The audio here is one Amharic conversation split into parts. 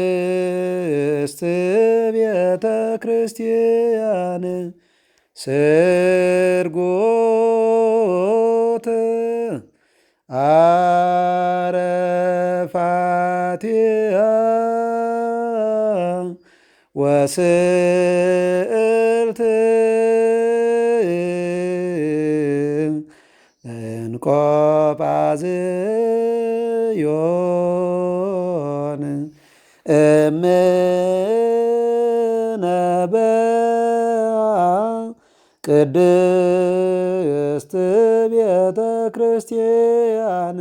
ቅድስት ቤተ ክርስቲያን ስርጎት አረፋቲሃ ወስእልት እንቆጳዝዮን ቅድስት ቤተ ክርስቲያን።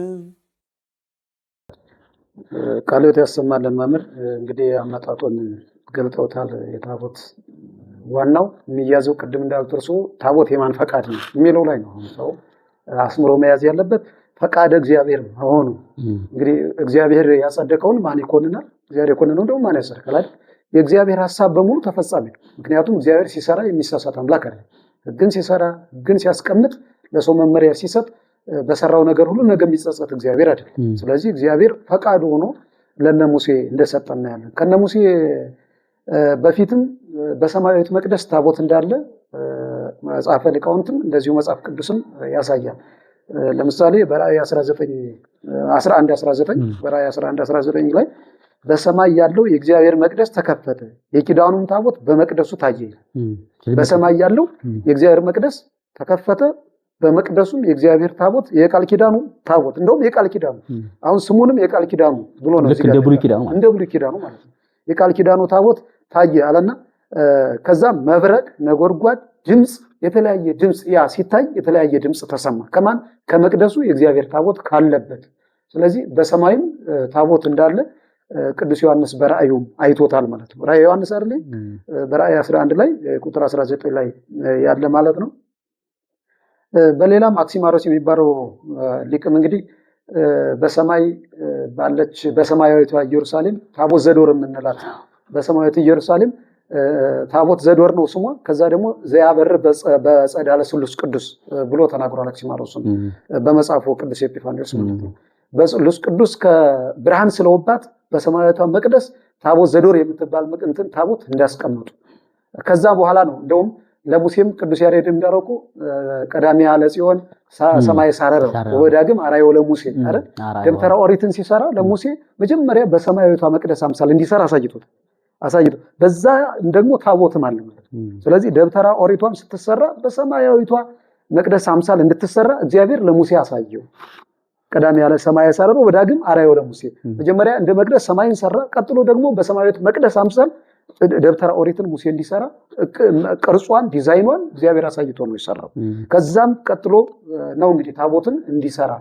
ቃልዎት ያሰማልን መምህር። እንግዲህ አመጣጡን ገልጠውታል። የታቦት ዋናው የሚያዘው ቅድም እንዳሉት እርሶ ታቦት የማን ፈቃድ ነው የሚለው ላይ ነው ሰው አስምሮ መያዝ ያለበት። ፈቃደ እግዚአብሔር መሆኑ እንግዲህ እግዚአብሔር ያጸደቀውን ማን ይኮንናል? እግዚአብሔር የኮንነው ደግሞ ማን ያጸድቃል? የእግዚአብሔር ሐሳብ በሙሉ ተፈጻሚ ነው። ምክንያቱም እግዚአብሔር ሲሰራ የሚሳሳት አምላክ አይደለም። ሕግን ሲሰራ ሕግን ሲያስቀምጥ ለሰው መመሪያ ሲሰጥ በሰራው ነገር ሁሉ ነገ የሚጸጸት እግዚአብሔር አይደለም። ስለዚህ እግዚአብሔር ፈቃዱ ሆኖ ለነ ሙሴ እንደሰጠና ያለን ከነ ሙሴ በፊትም በሰማያዊት መቅደስ ታቦት እንዳለ መጽሐፈ ሊቃውንትም እንደዚሁ መጽሐፍ ቅዱስም ያሳያል። ለምሳሌ በራእይ 11:19 በራእይ 11:19 ላይ በሰማይ ያለው የእግዚአብሔር መቅደስ ተከፈተ፣ የኪዳኑም ታቦት በመቅደሱ ታየ። በሰማይ ያለው የእግዚአብሔር መቅደስ ተከፈተ፣ በመቅደሱም የእግዚአብሔር ታቦት የቃል ኪዳኑ ታቦት እንደውም የቃል ኪዳኑ አሁን ስሙንም የቃል ኪዳኑ ብሎ ነው እንደ ብሉይ ኪዳኑ ማለት ነው። የቃል ኪዳኑ ታቦት ታየ አለና ከዛ መብረቅ፣ ነጎድጓድ፣ ድምጽ የተለያየ ድምጽ ያ ሲታይ የተለያየ ድምጽ ተሰማ። ከማን? ከመቅደሱ የእግዚአብሔር ታቦት ካለበት። ስለዚህ በሰማይም ታቦት እንዳለ ቅዱስ ዮሐንስ በራእዩም አይቶታል ማለት ነው። ራእይ ዮሐንስ አይደል? በራእይ 11 ላይ ቁጥር 19 ላይ ያለ ማለት ነው። በሌላም አክሲማሮስ የሚባለው ሊቅም እንግዲህ በሰማይ ባለች በሰማያዊቷ ኢየሩሳሌም ታቦት ዘዶር የምንላት በሰማያዊት ኢየሩሳሌም ታቦት ዘዶር ነው ስሟ። ከዛ ደግሞ ዘያበር በጸዳለ ስሉስ ቅዱስ ብሎ ተናግሯል አክሲማሮስ በመጽሐፉ ቅዱስ ኤጲፋንዮስ ማለት ነው። በስሉስ ቅዱስ ከብርሃን ስለውባት በሰማያዊቷ መቅደስ ታቦት ዘዶር የምትባል እንትን ታቦት እንዳስቀመጡ ከዛ በኋላ ነው እንደውም ለሙሴም ቅዱስ ያሬድ እንዳረቁ ቀዳሚ ያለ ጽዮን ሰማይ ሳረረ ወዳግም አራዮ ለሙሴ አይደል? ደብተራ ኦሪትን ሲሰራ ለሙሴ መጀመሪያ በሰማያዊቷ መቅደስ አምሳል እንዲሰራ አሳይቶ በዛ ደግሞ ታቦትም አለ ማለት ነው። ስለዚህ ደብተራ ኦሪቷም ስትሰራ በሰማያዊቷ መቅደስ አምሳል እንድትሰራ እግዚአብሔር ለሙሴ አሳየው። ቀዳሚ ያለ ሰማይ ሳረረ ወዳግም አራዮ ለሙሴ መጀመሪያ እንደ መቅደስ ሰማይን ሰራ። ቀጥሎ ደግሞ በሰማያዊት መቅደስ አምሳል ደብተራ ኦሪትን ሙሴ እንዲሰራ ቅርጿን ዲዛይኗን እግዚአብሔር አሳይቶ ነው የሰራው። ከዛም ቀጥሎ ነው እንግዲህ ታቦትን እንዲሰራ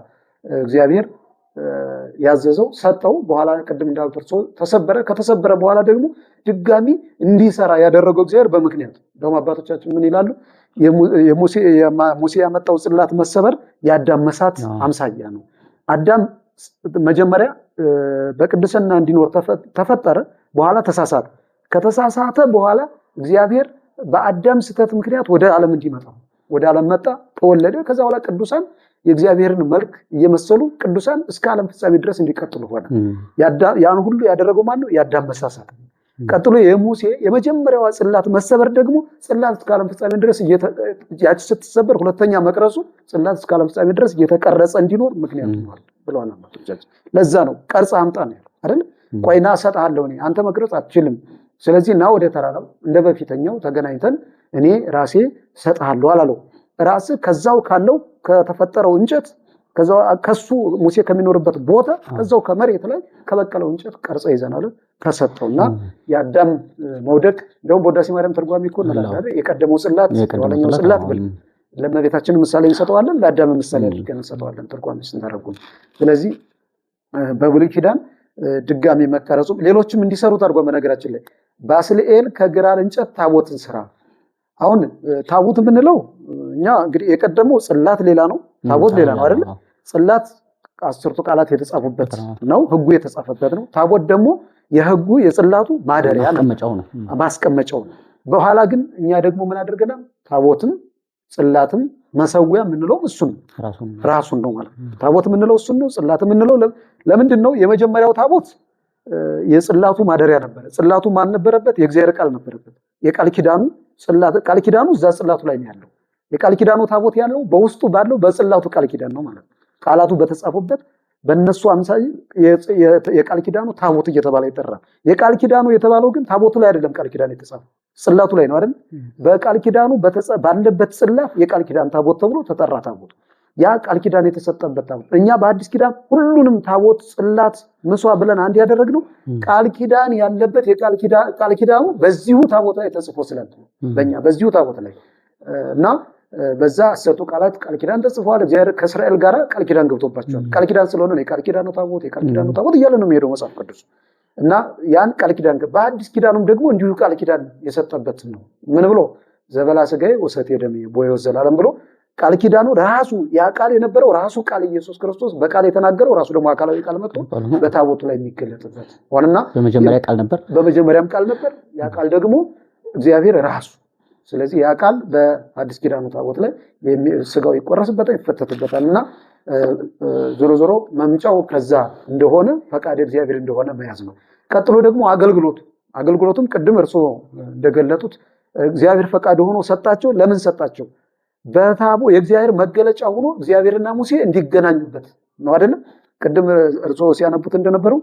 እግዚአብሔር ያዘዘው ሰጠው። በኋላ ቅድም እንዳልኩት ተሰበረ። ከተሰበረ በኋላ ደግሞ ድጋሚ እንዲሰራ ያደረገው እግዚአብሔር በምክንያት ደግሞ አባቶቻችን ምን ይላሉ? ሙሴ ያመጣው ጽላት መሰበር የአዳም መሳት አምሳያ ነው። አዳም መጀመሪያ በቅድስና እንዲኖር ተፈጠረ። በኋላ ተሳሳተ። ከተሳሳተ በኋላ እግዚአብሔር በአዳም ስተት ምክንያት ወደ ዓለም እንዲመጣ ወደ ዓለም መጣ፣ ተወለደ። ከዛ በኋላ ቅዱሳን የእግዚአብሔርን መልክ እየመሰሉ ቅዱሳን እስከ ዓለም ፍጻሜ ድረስ እንዲቀጥሉ ሆነ። ያን ሁሉ ያደረገው ማን ነው? የአዳም መሳሳት። ቀጥሎ የሙሴ የመጀመሪያዋ ጽላት መሰበር ደግሞ ጽላት እስከ ዓለም ፍጻሜ ድረስ ያቺ ስትሰበር ሁለተኛ መቅረጹ ጽላት እስከ ዓለም ፍጻሜ ድረስ እየተቀረጸ እንዲኖር ምክንያት ሆኗል ብለዋል አባቶቻችን። ለዛ ነው ቀርጻ አምጣ ነው አይደል? ቆይና እሰጥሃለሁ እኔ አንተ መቅረጽ አትችልም። ስለዚህ እና ወደ ተራራው እንደ በፊተኛው ተገናኝተን እኔ ራሴ እሰጥሃለሁ አላለው። ራስ ከዛው ካለው ከተፈጠረው እንጨት ከሱ ሙሴ ከሚኖርበት ቦታ ከዛው ከመሬት ላይ ከበቀለው እንጨት ቀርጾ ይዘናል ተሰጠውና የአዳም መውደቅ እንደውም በውዳሴ ማርያም ትርጓሜ እኮ እንላለን የቀደመው ጽላት የኋለኛው ጽላት ብለን ለእመቤታችን ምሳሌ እንሰጠዋለን፣ ለአዳም ምሳሌ አድርገን እንሰጠዋለን ትርጓሜ ስንተረጉም። ስለዚህ በብሉይ ኪዳን ድጋሚ መቀረጹ ሌሎችም እንዲሰሩት አድርጎ በነገራችን ላይ ባስልኤል ከግራር እንጨት ታቦትን ስራ። አሁን ታቦት የምንለው እኛ እንግዲህ የቀደመው ጽላት ሌላ ነው፣ ታቦት ሌላ ነው አይደል? ጽላት 10ቱ ቃላት የተጻፉበት ነው፣ ህጉ የተጻፈበት ነው። ታቦት ደግሞ የህጉ የጽላቱ ማደሪያ ነው፣ ማስቀመጫው ነው። በኋላ ግን እኛ ደግሞ ምን አድርገናል? ታቦትን ጽላትም መሰዊያ የምንለው እሱን ራሱን ነው ማለት ነው። ታቦት የምንለው እሱን ነው። ጽላት የምንለው ለምንድን ነው? የመጀመሪያው ታቦት የጽላቱ ማደሪያ ነበረ። ጽላቱ ማን ነበረበት? የእግዚአብሔር ቃል ነበረበት። የቃል ኪዳኑ ጽላት፣ ቃል ኪዳኑ እዛ ጽላቱ ላይ ነው ያለው። የቃል ኪዳኑ ታቦት ያለው በውስጡ ባለው በጽላቱ ቃል ኪዳን ነው ማለት ነው። ቃላቱ በተጻፉበት በእነሱ አምሳይ የቃል ኪዳኑ ታቦት እየተባለ ይጠራል። የቃል ኪዳኑ የተባለው ግን ታቦቱ ላይ አይደለም። ቃል ኪዳኑ የተጻፈው ጽላቱ ላይ ነው አይደል? በቃል ኪዳኑ ባለበት ጽላት የቃል ኪዳን ታቦት ተብሎ ተጠራ። ታቦቱ ያ ቃል ኪዳን የተሰጠበት ታቦት። እኛ በአዲስ ኪዳን ሁሉንም ታቦት፣ ጽላት፣ ምጽዋ ብለን አንድ ያደረግነው ቃል ኪዳን ያለበት ቃል ኪዳኑ በዚሁ ታቦት ላይ ተጽፎ ስላለ በእኛ በዚሁ ታቦት ላይ እና በዛ አሰጡ ቃላት ቃል ኪዳን ተጽፏል። እግዚአብሔር ከእስራኤል ጋር ቃል ኪዳን ገብቶባቸዋል። ቃል ኪዳን ስለሆነ ነው የቃል ኪዳኑ ታቦት እያለ ነው የሚሄደው መጽሐፍ ቅዱስ እና ያን ቃል ኪዳን በአዲስ ኪዳኑም ደግሞ እንዲሁ ቃል ኪዳን የሰጠበት ነው። ምን ብሎ ዘበላ ሥጋዬ ወሰቴ ደሜ ቦየው ዘላለም ብሎ ቃል ኪዳኑ ራሱ ያ ቃል የነበረው ራሱ ቃል ኢየሱስ ክርስቶስ በቃል የተናገረው ራሱ ደግሞ አካላዊ ቃል መጥቶ በታቦቱ ላይ የሚገለጥበት ሆነና በመጀመሪያም ቃል ነበር። ያ ቃል ደግሞ እግዚአብሔር ራሱ። ስለዚህ ያ ቃል በአዲስ ኪዳኑ ታቦት ላይ ስጋው ይቆረስበታል፣ ይፈተትበታል እና ዞሮ ዞሮ መምጫው ከዛ እንደሆነ ፈቃድ እግዚአብሔር እንደሆነ መያዝ ነው። ቀጥሎ ደግሞ አገልግሎቱም ቅድም እርሶ እንደገለጡት እግዚአብሔር ፈቃድ ሆኖ ሰጣቸው። ለምን ሰጣቸው? የእግዚአብሔር መገለጫ ሆኖ እግዚአብሔርና ሙሴ እንዲገናኙበት ነው አይደል? ቅድም እርሶ ሲያነቡት እንደነበረው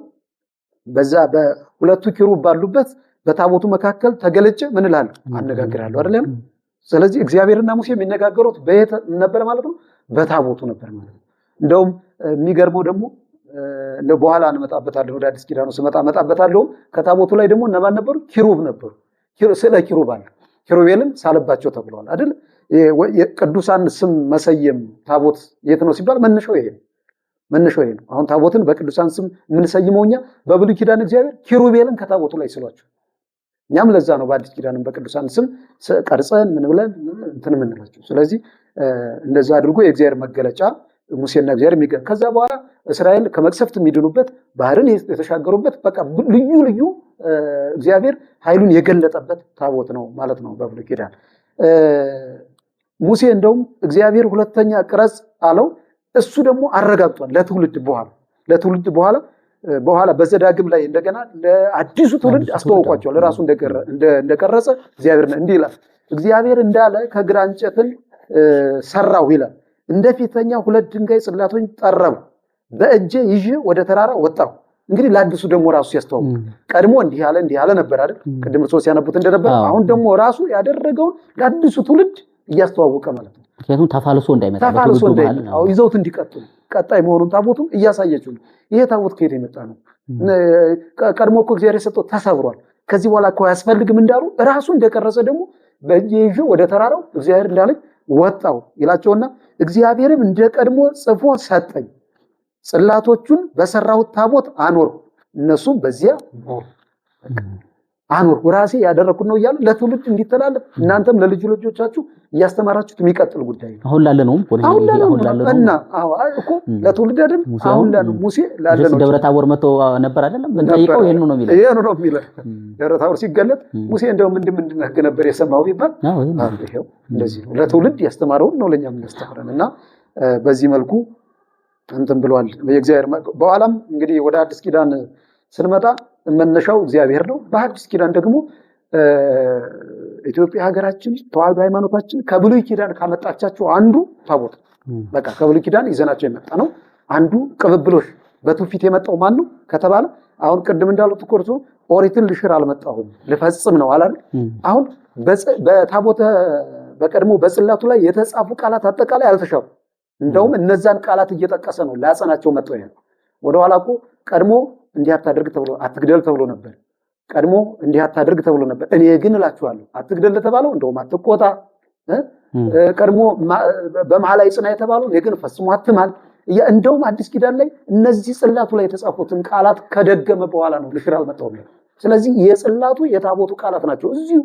በዛ በሁለቱ ኪሩብ ባሉበት በታቦቱ መካከል ተገለጨ ምን እላለሁ አነጋግራለሁ አይደል? ስለዚህ እግዚአብሔርና ሙሴ የሚነጋገሩት በየት ነበር ማለት ነው? በታቦቱ ነበር ማለት ነው። እንደውም የሚገርመው ደግሞ በኋላ እንመጣበታለን። ወደ አዲስ ኪዳኑ ስመጣ መጣበታለሁ። ከታቦቱ ላይ ደግሞ እነማን ነበሩ? ኪሩብ ነበሩ። ስለ ኪሩብ አለ። ኪሩቤልን ሳለባቸው ተብለዋል አይደል? የቅዱሳን ስም መሰየም ታቦት የት ነው ሲባል መነሻው ይሄ ነው። አሁን ታቦትን በቅዱሳን ስም የምንሰይመው እኛ በብሉይ ኪዳን እግዚአብሔር ኪሩቤልን ከታቦቱ ላይ ስሏቸው፣ እኛም ለዛ ነው በአዲስ ኪዳንም በቅዱሳን ስም ቀርጸን ምን ብለን እንትን የምንላቸው። ስለዚህ እንደዛ አድርጎ የእግዚአብሔር መገለጫ ሙሴና እግዚአብሔር ከዛ በኋላ እስራኤል ከመቅሰፍት የሚድኑበት ባህርን የተሻገሩበት በቃ ልዩ እግዚአብሔር ኃይሉን የገለጠበት ታቦት ነው ማለት ነው በብሉይ ኪዳን። ሙሴ እንደውም እግዚአብሔር ሁለተኛ ቅረጽ አለው። እሱ ደግሞ አረጋግጧል ለትውልድ በኋላ በዘዳግም ላይ እንደገና ለአዲሱ ትውልድ አስተዋውቋቸዋል። ራሱ እንደቀረጸ እግዚአብሔር እንዲህ ይላል። እግዚአብሔር እንዳለ ከግራ እንጨትን ሰራው ይላል። እንደፊተኛ 2 ድንጋይ ጽላቶች ጠረቡ፣ በእጄ ይዤ ወደ ተራራ ወጣሁ። እንግዲህ ለአዲሱ ደግሞ ራሱ ሲያስተዋውቅ ቀድሞ እንዲህ ያለ ነበር አይደል? ቅድም ሰው ሲያነቡት እንደነበር አሁን ደግሞ ራሱ ያደረገውን ለአዲሱ ትውልድ እያስተዋወቀ ማለት ነው። ምክንያቱም ተፋልሶ እንዳይመጣ ይዘውት እንዲቀጥሉ ቀጣይ መሆኑን ታቦቱ እያሳየችው ነው። ይሄ ታቦት ከየት የመጣ ነው? ቀድሞ እኮ እግዚአብሔር የሰጠው ተሰብሯል፣ ከዚህ በኋላ እኮ አያስፈልግም እንዳሉ ራሱ እንደቀረጸ ደግሞ በእጄ ይዤ ወደ ተራራው እግዚአብሔር እንዳለኝ ወጣው ይላቸውና እግዚአብሔርም እንደ ቀድሞ ጽፎ ሰጠኝ። ጽላቶቹን በሰራሁት ታቦት አኖር፣ እነሱም በዚያ አኖር። ራሴ ያደረኩት ነው እያለ ለትውልድ እንዲተላለፍ እናንተም ለልጅ ልጆቻችሁ እያስተማራችሁት የሚቀጥል ጉዳይ ነው። አሁን ላለነው እና እኮ ለትውልድ አይደል? አሁን ላለነው ሙሴ ላለነው ደብረ ታቦር መጥቶ ነበር አይደለም? እንጠይቀው ይሄን ነው የሚለው። ደብረ ታቦር ሲገለጥ ሙሴ እንደው ምንድን ህግ ነበር የሰማው ቢባል ይሄው እንደዚህ ነው። ለትውልድ ያስተማረውን ነው ለኛም ያስተምረን እና በዚህ መልኩ እንትን ብሏል የእግዚአብሔር። በኋላም እንግዲህ ወደ አዲስ ኪዳን ስንመጣ መነሻው እግዚአብሔር ነው። በአዲስ ኪዳን ደግሞ ኢትዮጵያ ሀገራችን ተዋህዶ ሃይማኖታችን ከብሉይ ኪዳን ካመጣቻቸው አንዱ ታቦት በቃ ከብሉይ ኪዳን ይዘናቸው የመጣ ነው። አንዱ ቅብብሎሽ በትውፊት የመጣው ማን ነው ከተባለ አሁን ቅድም እንዳሉት ኮርሶ ኦሪትን ልሽር አልመጣሁም ልፈጽም ነው አላል። አሁን በታቦተ በቀድሞ በጽላቱ ላይ የተጻፉ ቃላት አጠቃላይ አልተሻሩ። እንደውም እነዛን ቃላት እየጠቀሰ ነው ላጸናቸው መጣው ያለው። ወደኋላ እኮ ቀድሞ እንዲህ አታድርግ ተብሎ አትግደል ተብሎ ነበር። ቀድሞ እንዲህ አታድርግ ተብሎ ነበር። እኔ ግን እላችኋለሁ አትግደል ለተባለው እንደውም አትቆጣ። ቀድሞ በመሐላ ይጽና የተባለው እኔ ግን ፈጽሞ አትማል። እንደውም አዲስ ኪዳን ላይ እነዚህ ጽላቱ ላይ የተጻፉትን ቃላት ከደገመ በኋላ ነው ልሽር አልመጣሁም። ስለዚህ የጽላቱ የታቦቱ ቃላት ናቸው። እዚሁ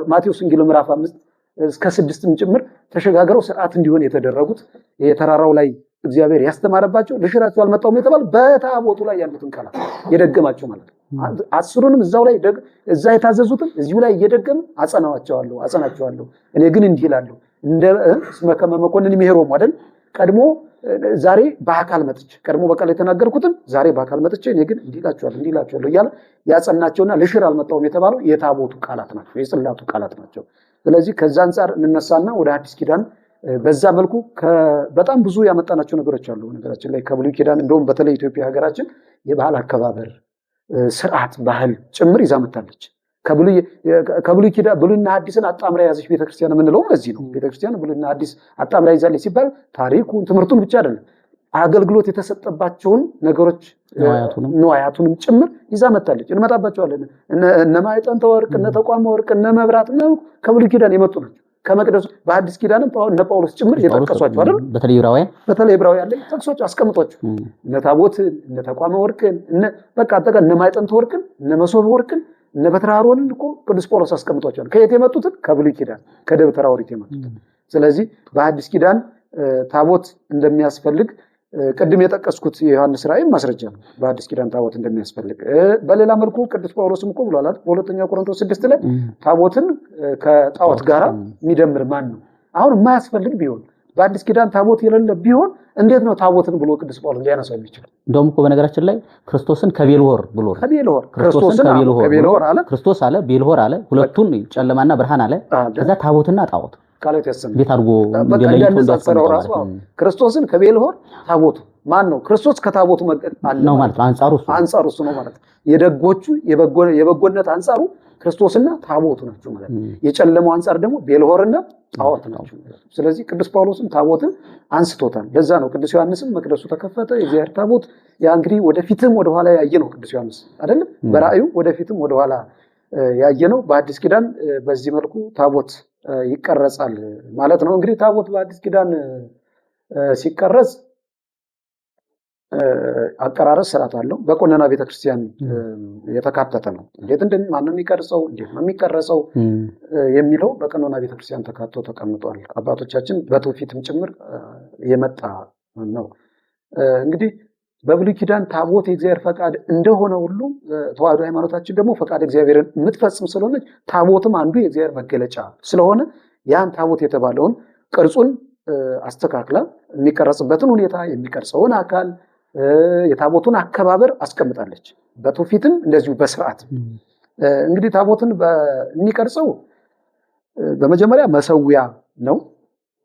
ማቴዎስ ወንጌል ምዕራፍ 5 እስከ 6 ጭምር ተሸጋግረው ስርዓት እንዲሆን የተደረጉት የተራራው ላይ እግዚአብሔር ያስተማረባቸው ልሽራቸው አልመጣሁም የተባለ በታቦቱ ላይ ያሉትን ቃላት የደገማቸው ማለት ነው። 10ሩንም እዛው ላይ እዛ የታዘዙትን እዚሁ ላይ እየደገም አጸናቸዋለሁ። እኔ ግን እንዲህ እላለሁ እንደ ስመከመ መኮንን የሚሄረው አይደል ቀድሞ ዛሬ በአካል መጥቼ ቀድሞ በቃል የተናገርኩትን ዛሬ በአካል መጥቼ እኔ ግን እንዲላቸዋለሁ እያለ ያጸናቸውና ልሽር አልመጣሁም የተባለው የታቦቱ ቃላት ናቸው፣ የጽላቱ ቃላት ናቸው። ስለዚህ ከዛ አንጻር እንነሳና ወደ አዲስ ኪዳን በዛ መልኩ በጣም ብዙ ያመጣናቸው ነገሮች አሉ። ነገራችን ላይ ከብሉይ ኪዳን እንደውም በተለይ ኢትዮጵያ ሀገራችን የባህል አከባበር ስርዓት ባህል ጭምር ይዛ መጣለች። ከብሉይ ኪዳን ብሉይና አዲስን አጣምራ ያዘች ቤተክርስቲያን የምንለው ለዚህ ነው። ቤተክርስቲያን ብሉይና አዲስ አጣምራ ይዛለች ሲባል ታሪኩን ትምህርቱን ብቻ አይደለም አገልግሎት የተሰጠባቸውን ነገሮች ንዋያቱንም ጭምር ይዛ መጣለች። እንመጣባቸዋለን። እነ ማዕጠንተ ወርቅ፣ እነ ተቋመ ወርቅ፣ እነ መብራት ነው ከብሉይ ኪዳን የመጡ ናቸው። ከመቅደሱ በአዲስ ኪዳንም እነ ጳውሎስ ጭምር የጠቀሷቸው አይደል? በተለይ ዕብራውያን ላይ ጠቅሷቸው አስቀምጧቸው እነ ታቦትን፣ እነ ተቋመ ወርቅን፣ በቃ አጠቃላይ እነ ማዕጠንተ ወርቅን፣ እነ መሶበ ወርቅን፣ እነ በትረ አሮንን እኮ ቅዱስ ጳውሎስ አስቀምጧቸዋል። ከየት የመጡትን? ከብሉይ ኪዳን ከደብተራ ኦሪት የመጡትን። ስለዚህ በአዲስ ኪዳን ታቦት እንደሚያስፈልግ ቅድም የጠቀስኩት የዮሐንስ ራእይ ማስረጃ ነው። በአዲስ ኪዳን ታቦት እንደሚያስፈልግ በሌላ መልኩ ቅዱስ ጳውሎስም እኮ ብሏል በሁለተኛ ቆሮንቶስ 6 ላይ ታቦትን ከጣዖት ጋር የሚደምር ማን ነው? አሁን የማያስፈልግ ቢሆን በአዲስ ኪዳን ታቦት የሌለ ቢሆን እንዴት ነው ታቦትን ብሎ ቅዱስ ጳውሎስ ሊያነሳው የሚችለው? እንደውም እኮ በነገራችን ላይ ክርስቶስን ከቤልሆር ብሎ ከቤልሆር አለ፣ ክርስቶስ አለ፣ ቤልሆር አለ፣ ሁለቱን ጨለማና ብርሃን አለ። ከዛ ታቦትና ጣዖት ቃላት ያሰማል። እንዴት አድርጎ እንደለይቶ ክርስቶስን ከቤልሆር ታቦቱ ማን ነው? ክርስቶስ ከታቦቱ አለ ነው ማለት ነው። አንጻሩ እሱ ነው ማለት ነው። የደጎቹ የበጎነት አንጻሩ ክርስቶስና ታቦቱ ናቸው ማለት ነው። የጨለማው አንጻር ደግሞ ቤልሆርና ጣዖት ናቸው። ስለዚህ ቅዱስ ጳውሎስም ታቦትን አንስቶታል። ለዛ ነው ቅዱስ ዮሐንስም መቅደሱ ተከፈተ የእግዚአብሔር ታቦት ያ እንግዲህ ወደፊትም ወደኋላ ያየ ነው ቅዱስ ዮሐንስ አይደለም? በራእዩ ወደፊትም ወደኋላ ያየ ነው። በአዲስ ኪዳን በዚህ መልኩ ታቦት ይቀረጻል ማለት ነው። እንግዲህ ታቦት በአዲስ ኪዳን ሲቀረጽ አቀራረጽ ስርዓት አለው። በቆነና ቤተክርስቲያን የተካተተ ነው። እንዴት ማን ነው የሚቀርጸው፣ እንዴት ነው የሚቀረጸው የሚለው በቆነና ቤተክርስቲያን ተካቶ ተቀምጧል። አባቶቻችን በትውፊትም ጭምር የመጣ ነው። እንግዲህ በብሉይ ኪዳን ታቦት የእግዚአብሔር ፈቃድ እንደሆነ ሁሉ ተዋሕዶ ሃይማኖታችን ደግሞ ፈቃድ እግዚአብሔርን የምትፈጽም ስለሆነች ታቦትም አንዱ የእግዚአብሔር መገለጫ ስለሆነ ያን ታቦት የተባለውን ቅርጹን አስተካክላ የሚቀረጽበትን ሁኔታ የሚቀርጸውን አካል የታቦቱን አከባበር አስቀምጣለች። በትውፊትም እንደዚሁ በስርዓት እንግዲህ ታቦትን የሚቀርጸው በመጀመሪያ መሰዊያ ነው።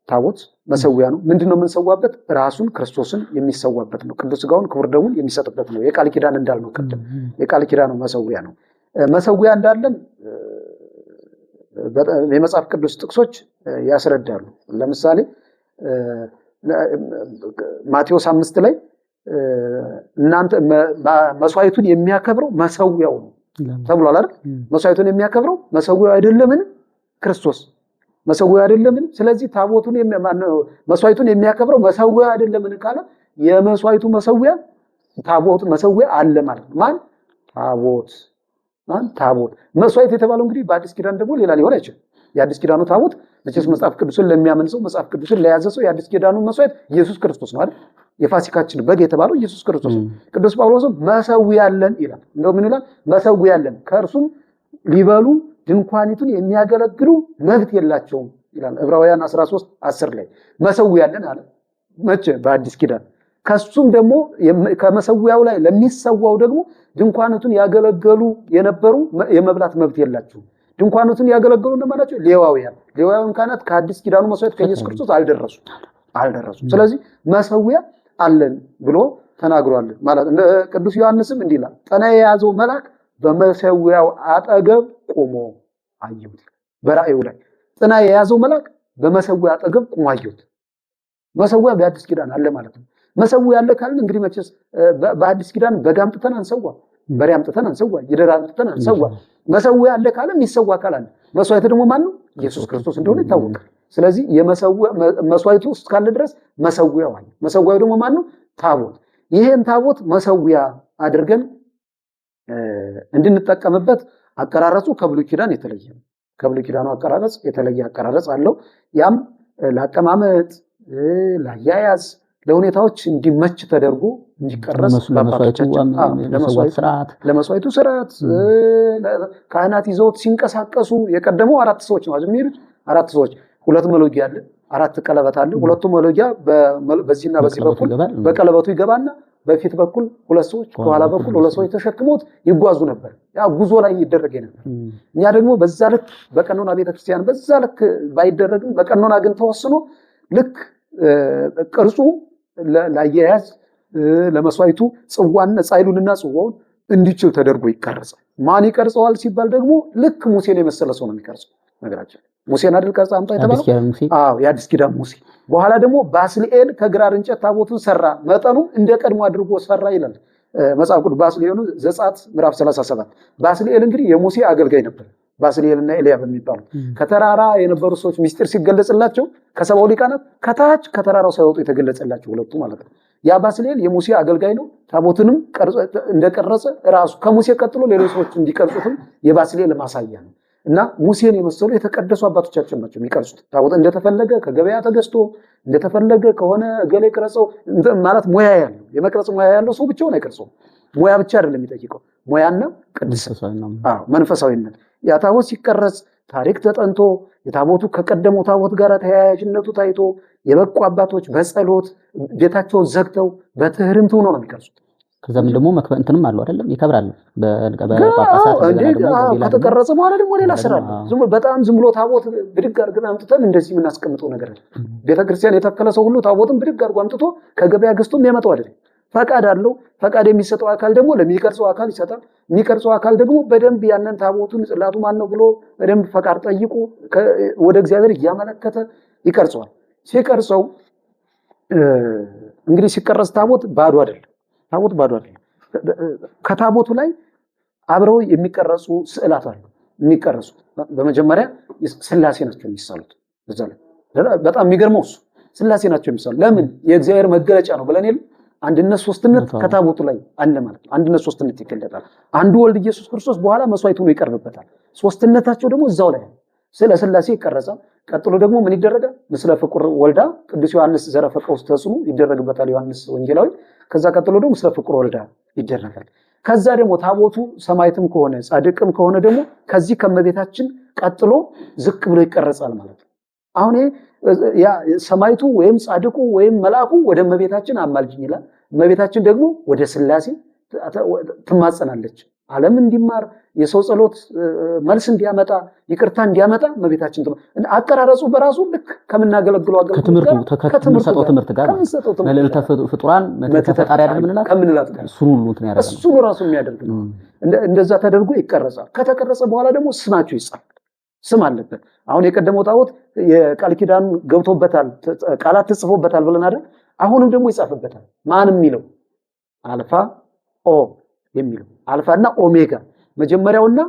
ታቦት መሰዊያ ነው። ምንድነው የምንሰዋበት? ራሱን ክርስቶስን የሚሰዋበት ነው። ቅዱስ ሥጋውን ክቡር ደሙን የሚሰጥበት ነው። የቃል ኪዳን እንዳልነው ቅድም የቃል ኪዳኑ መሰዊያ ነው። መሰዊያ እንዳለን የመጽሐፍ ቅዱስ ጥቅሶች ያስረዳሉ። ለምሳሌ ማቴዎስ 5 ላይ እናንተ መስዋዕቱን የሚያከብረው መሰዊያው ነው ተብሏል አይደል? መስዋዕቱን የሚያከብረው መሰዊያው አይደለምን? ክርስቶስ መሰዊያው አይደለምን? ስለዚህ ታቦቱን መስዋዕቱን የሚያከብረው መሰዊያው አይደለምን ካለ የመስዋዕቱ መሰዊያ ታቦት መሰዊያ አለ ማለት ነው። ማን? ታቦት መስዋዕት የተባለው እንግዲህ በአዲስ ኪዳን ደግሞ ሌላ ሊሆን አይችልም። የአዲስ ኪዳኑ ታቦት መቼስ መጽሐፍ ቅዱስን ለሚያምን ሰው መጽሐፍ ቅዱስን ለያዘ ሰው የአዲስ ኪዳኑ መስዋዕት ኢየሱስ ክርስቶስ ነው አይደል? የፋሲካችን በግ የተባለው ኢየሱስ ክርስቶስ ነው። ቅዱስ ጳውሎስም መሰዊያ አለን ይላል። እንደው ምን ይላል? መሰዊያ አለን ከእርሱም ሊበሉ ድንኳኒቱን የሚያገለግሉ መብት የላቸውም ይላል። ዕብራውያን 13:10 ላይ መሰዊያ አለን አለ። መቼ? በአዲስ ኪዳን። ከሱም ደግሞ ከመሰዊያው ላይ ለሚሰዋው ደግሞ ድንኳኒቱን ያገለገሉ የነበሩ የመብላት መብት የላቸውም። ድንኳኒቱን ያገለገሉ እንደማናቸው ሌዋውያን ካህናት ከአዲስ ኪዳኑ መስዋዕት ከኢየሱስ ክርስቶስ አልደረሱም። ስለዚህ መሰዊያ አለን ብሎ ተናግሯል ማለት እንደ ቅዱስ ዮሐንስም እንዲህ ይላል፣ ጠና የያዘው መልአክ በመሰዊያው አጠገብ ቆሞ አየሁት። በራእዩ ላይ ጠና የያዘው መልአክ በመሰዊያው አጠገብ ቆሞ አየሁት። መሰዊያ በአዲስ ኪዳን አለ ማለት ነው። መሰዊያ አለ ካልን እንግዲህ መቼስ በአዲስ ኪዳን በግ አምጥተን አንሰዋ፣ በሬ አምጥተን አንሰዋ፣ ይደራ አምጥተን አንሰዋ። መሰዊያ አለ ካለ የሚሰዋ አካል አለ። መስዋዕት ደግሞ ማን ነው? ኢየሱስ ክርስቶስ እንደሆነ ይታወቃል። ስለዚህ መስዋዕቱ ውስጥ ካለ ድረስ መሰዊያው አለ። መሰዊያው ደግሞ ማን ነው? ታቦት። ይሄን ታቦት መሰዊያ አድርገን እንድንጠቀምበት አቀራረጹ ከብሉይ ኪዳን የተለየ ነው። ከብሉይ ኪዳኑ አቀራረጽ የተለየ አቀራረጽ አለው። ያም ለአቀማመጥ፣ ለአያያዝ፣ ለሁኔታዎች እንዲመች ተደርጎ እንዲቀረጽ ለመስዋዕቱ ስርዓት ካህናት ይዘውት ሲንቀሳቀሱ የቀደመው 4 ሰዎች ነው የሚሄዱት። 4 ሰዎች ሁለት መሎጊያ አለ፣ 4 ቀለበት አለ። ሁለቱ መሎጊያ በዚህና በዚህ በኩል በቀለበቱ ይገባና በፊት በኩል 2 ሰዎች ከኋላ በኩል 2 ሰዎች ተሸክሞት ይጓዙ ነበር። ያ ጉዞ ላይ ይደረግ ነበር። እኛ ደግሞ በዛ ልክ በቀኖና ቤተክርስቲያን በዛ ልክ ባይደረግም በቀኖና ግን ተወስኖ ልክ ቅርጹ ለአያያዝ ለመስዋዕቱ ጽዋና ጻይሉንና ጽዋውን እንዲችል ተደርጎ ይቀርጻል። ማን ይቀርጸዋል ሲባል ደግሞ ልክ ሙሴን የመሰለ ሰው ነው የሚቀርጸው። ነገራችን ሙሴን አይደል ቀርጻ አምጣ የተባለው? አዎ የአዲስ ኪዳን ሙሴ። በኋላ ደግሞ ባስልኤል ከግራር እንጨት ታቦቱን ሰራ፣ መጠኑ እንደ ቀድሞ አድርጎ ሰራ ይላል መጽሐፍ ቅዱስ። ባስልኤል ዘጸአት ምዕራፍ 37። ባስልኤል እንግዲህ የሙሴ አገልጋይ ነበር። ባስልኤልና ኤልያብ የሚባሉ ከተራራ የነበሩ ሰዎች ምስጢር ሲገለጽላቸው ከሰባው ሊቃናት ከታች ከተራራው ሳይወጡ የተገለጸላቸው ሁለቱ ማለት ነው። ያ ባስልኤል የሙሴ አገልጋይ ነው። ታቦትንም እንደቀረጸ ራሱ ከሙሴ ቀጥሎ ሌሎች ሰዎች እንዲቀርጹትም የባስልኤል ማሳያ ነው። እና ሙሴን የመሰሉ የተቀደሱ አባቶቻችን ናቸው የሚቀርጹት። ታቦት እንደተፈለገ ከገበያ ተገዝቶ እንደተፈለገ ከሆነ ገሌ ቀረጸው ማለት ሙያ ያለው የመቅረጽ ሙያ ያለው ሰው ብቻውን አይቀርጸውም። ሙያ ብቻ አይደለም የሚጠይቀው፣ ሙያና ቅድስና፣ መንፈሳዊነት። ያ ታቦት ሲቀረጽ ታሪክ ተጠንቶ የታቦቱ ከቀደመው ታቦት ጋር ተያያዥነቱ ታይቶ የበቁ አባቶች በጸሎት ቤታቸውን ዘግተው በትህርምት ሆኖ ነው የሚቀርጹት። ከዛም ደግሞ እንትንም አለው አይደለም ይከብራል። በጳጳሳት ከተቀረጸ በኋላ ደግሞ ሌላ ስራ ነው። በጣም ዝም ብሎ ታቦት ብድግ አድርገን አምጥተን እንደዚህ የምናስቀምጠው ነገር አለ። ቤተክርስቲያን የተከለ ሰው ሁሉ ታቦትን ብድግ አድርጎ አምጥቶ ከገበያ ገዝቶ የሚያመጣው አይደለም። ፈቃድ አለው። ፈቃድ የሚሰጠው አካል ደግሞ ለሚቀርጸው አካል ይሰጣል። የሚቀርጸው አካል ደግሞ በደንብ ያንን ታቦቱን ጽላቱ ማን ነው ብሎ በደንብ ፈቃድ ጠይቆ ወደ እግዚአብሔር እያመለከተ ይቀርጸዋል። ሲቀርጸው እንግዲህ ሲቀረጽ ታቦት ባዶ አይደለም። ታቦት ባዶ አይደለም። ከታቦቱ ላይ አብረው የሚቀረጹ ስዕላት አሉ። የሚቀረጹ በመጀመሪያ ስላሴ ናቸው የሚሳሉት። በጣም የሚገርመው እሱ ስላሴ ናቸው የሚሳሉት። ለምን? የእግዚአብሔር መገለጫ ነው ብለን የለም አንድነት ሶስትነት ከታቦቱ ላይ አለ ማለት ነው። አንድነት ሶስትነት ይገለጣል። አንዱ ወልድ ኢየሱስ ክርስቶስ በኋላ መስዋዕት ሆኖ ይቀርብበታል። ሶስትነታቸው ደግሞ እዛው ላይ ስለ ስላሴ ይቀረጻል። ቀጥሎ ደግሞ ምን ይደረጋል? ምስለ ፍቁር ወልዳ ቅዱስ ዮሐንስ ዘረፈቀ ውስጥ ተጽኖ ይደረግበታል ዮሐንስ ወንጌላዊ። ከዛ ቀጥሎ ደግሞ ምስለ ፍቁር ወልዳ ይደረጋል። ከዛ ደግሞ ታቦቱ ሰማዕትም ከሆነ ጻድቅም ከሆነ ደግሞ ከዚህ ከመቤታችን ቀጥሎ ዝቅ ብሎ ይቀረጻል ማለት ነው። አሁን ያ ሰማዕቱ ወይም ጻድቁ ወይም መልአኩ ወደ መቤታችን አማልጅኝ ይላል። መቤታችን ደግሞ ወደ ስላሴ ትማጸናለች። ዓለም እንዲማር የሰው ጸሎት መልስ እንዲያመጣ ይቅርታ እንዲያመጣ መቤታችን አቀራረጹ በራሱ ልክ ከምናገለግለው አገልግሎት ከትምህርቱ ትምህርት ጋር መልዕልተ ፍጡራን መተፈጣሪ አይደል ምንላት ከምንላት ጋር እሱን ሁሉ እንትን ያደርጋል። እሱን ራሱ የሚያደርግ ነው። እንደዛ ተደርጎ ይቀረጻል። ከተቀረጸ በኋላ ደግሞ ስማቸው ይጻፋል። ስም አለበት። አሁን የቀደመው ታቦት የቃል ኪዳን ገብቶበታል፣ ቃላት ተጽፎበታል ብለን አይደል? አሁንም ደግሞ ይጻፍበታል። ማን የሚለው አልፋ ኦ የሚለው አልፋና ኦሜጋ መጀመሪያውና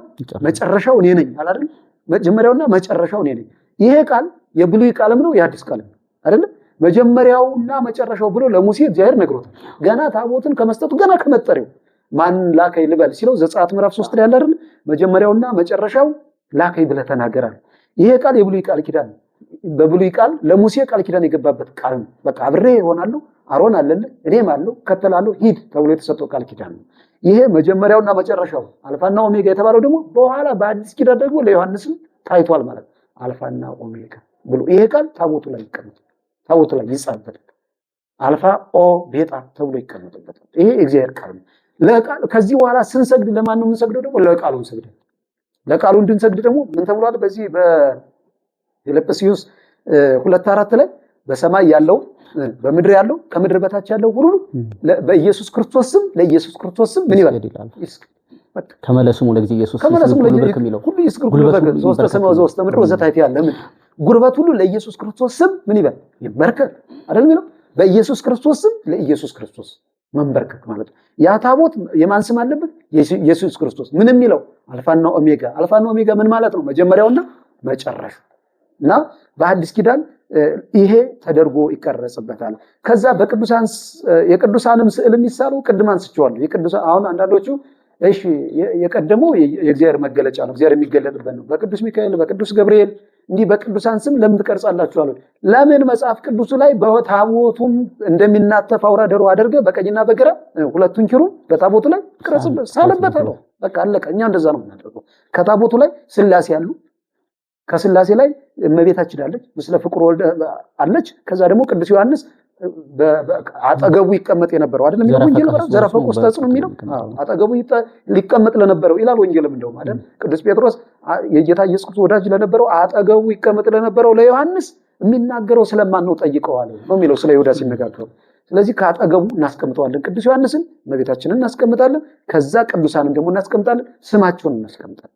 መጨረሻው እኔ ነኝ አይደል? መጀመሪያውና መጨረሻው እኔ ነኝ። ይሄ ቃል የብሉይ ቃልም ነው የአዲስ ቃልም አይደል? መጀመሪያውና መጨረሻው ብሎ ለሙሴ እግዚአብሔር ነግሮታል። ገና ታቦትን ከመስጠቱ ገና ከመጠሪው ማን ላከኝ ልበል ሲለው ዘጸአት ምዕራፍ 3 ላይ ያለ አይደል? መጀመሪያውና መጨረሻው ላከኝ ብለህ ተናገራል። ይሄ ቃል የብሉይ ቃል ኪዳን በብሉይ ቃል ለሙሴ ቃል ኪዳን የገባበት ቃል ነው። በቃ አብሬ እሆናለሁ፣ አሮን አለለ፣ እኔም አለው፣ ከተላለሁ፣ ሂድ ተብሎ የተሰጠው ቃል ኪዳን ነው። ይሄ መጀመሪያውና መጨረሻው አልፋና ኦሜጋ የተባለው ደግሞ በኋላ በአዲስ ኪዳን ደግሞ ለዮሐንስም ታይቷል ማለት አልፋና ኦሜጋ ብሎ ይሄ ቃል ታቦቱ ላይ ይቀመጣል። ታቦቱ ላይ ይጻፍበታል። አልፋ ኦ ቤጣ ተብሎ ይቀመጥበታል። ይሄ እግዚአብሔር ቃል ነው። ለቃል ከዚህ በኋላ ስንሰግድ ለማን ነው የምንሰግደው? ደግሞ ለቃሉ እንሰግዳለን። ለቃሉ እንድንሰግድ ደግሞ ምን ተብሏል? በዚህ በፊልጵስዩስ 2:4 ላይ በሰማይ ያለው በምድር ያለው ከምድር በታች ያለው ሁሉ በኢየሱስ ክርስቶስ ስም ለኢየሱስ ክርስቶስ ስም ምን ይላል? ተመለሱ ለጊዜ ኢየሱስ ሁሉ ይስክር ሶስተ ሰማይ ወዘውስተ ምድር ወዘታይት ያለ ምን ጉርበት ሁሉ ለኢየሱስ ክርስቶስ ስም ምን ይበል? ይበርከክ አይደል የሚለው? በኢየሱስ ክርስቶስ ስም ለኢየሱስ ክርስቶስ መንበርከክ ማለት ነው። ያ ታቦት የማን ስም አለበት? ኢየሱስ ክርስቶስ። ምን የሚለው አልፋና ኦሜጋ። አልፋና ኦሜጋ ምን ማለት ነው? መጀመሪያውና መጨረሻው። እና በአዲስ ኪዳን ይሄ ተደርጎ ይቀረጽበታል። ከዛ በቅዱሳን የቅዱሳንም ስዕል የሚሳሉ ቅድም አንስቼዋለሁ። የቅዱሳን አሁን አንዳንዶቹ እሺ የቀደመው የእግዚአብሔር መገለጫ ነው፣ እግዚአብሔር የሚገለጥበት ነው። በቅዱስ ሚካኤል በቅዱስ ገብርኤል እንዲህ በቅዱሳን ስም ለምን ትቀርጻላችሁ አሉ። ለምን መጽሐፍ ቅዱሱ ላይ በታቦቱም እንደሚናተፍ አውራ ዶሮ አድርገህ በቀኝና በግራ ሁለቱን ኪሩብ በታቦቱ ላይ ቅረጽበት ሳለበት አለው። በቃ አለቀ። እኛ እንደዛ ነው የምናደርገው። ከታቦቱ ላይ ስላሴ ያሉ ከስላሴ ላይ እመቤታችን አለች፣ ምስለ ፍቁር ወልድ አለች። ከዛ ደግሞ ቅዱስ ዮሐንስ አጠገቡ ይቀመጥ የነበረው አይደል የሚለው ወንጌል በራሱ ዘረፈቁ ውስጥ ነው የሚለው አጠገቡ ሊቀመጥ ለነበረው ይላል ወንጌልም እንደው ማለት ቅዱስ ጴጥሮስ የጌታ ኢየሱስ ክርስቶስ ወዳጅ ለነበረው አጠገቡ ይቀመጥ ለነበረው ለዮሐንስ የሚናገረው ስለማን ነው ጠይቀዋል ነው የሚለው ስለ ይሁዳ ሲነጋገሩ። ስለዚህ ከአጠገቡ እናስቀምጠዋለን ቅዱስ ዮሐንስን እመቤታችንን እናስቀምጣለን። ከዛ ቅዱሳንን ደግሞ እናስቀምጣለን፣ ስማቸውን እናስቀምጣለን።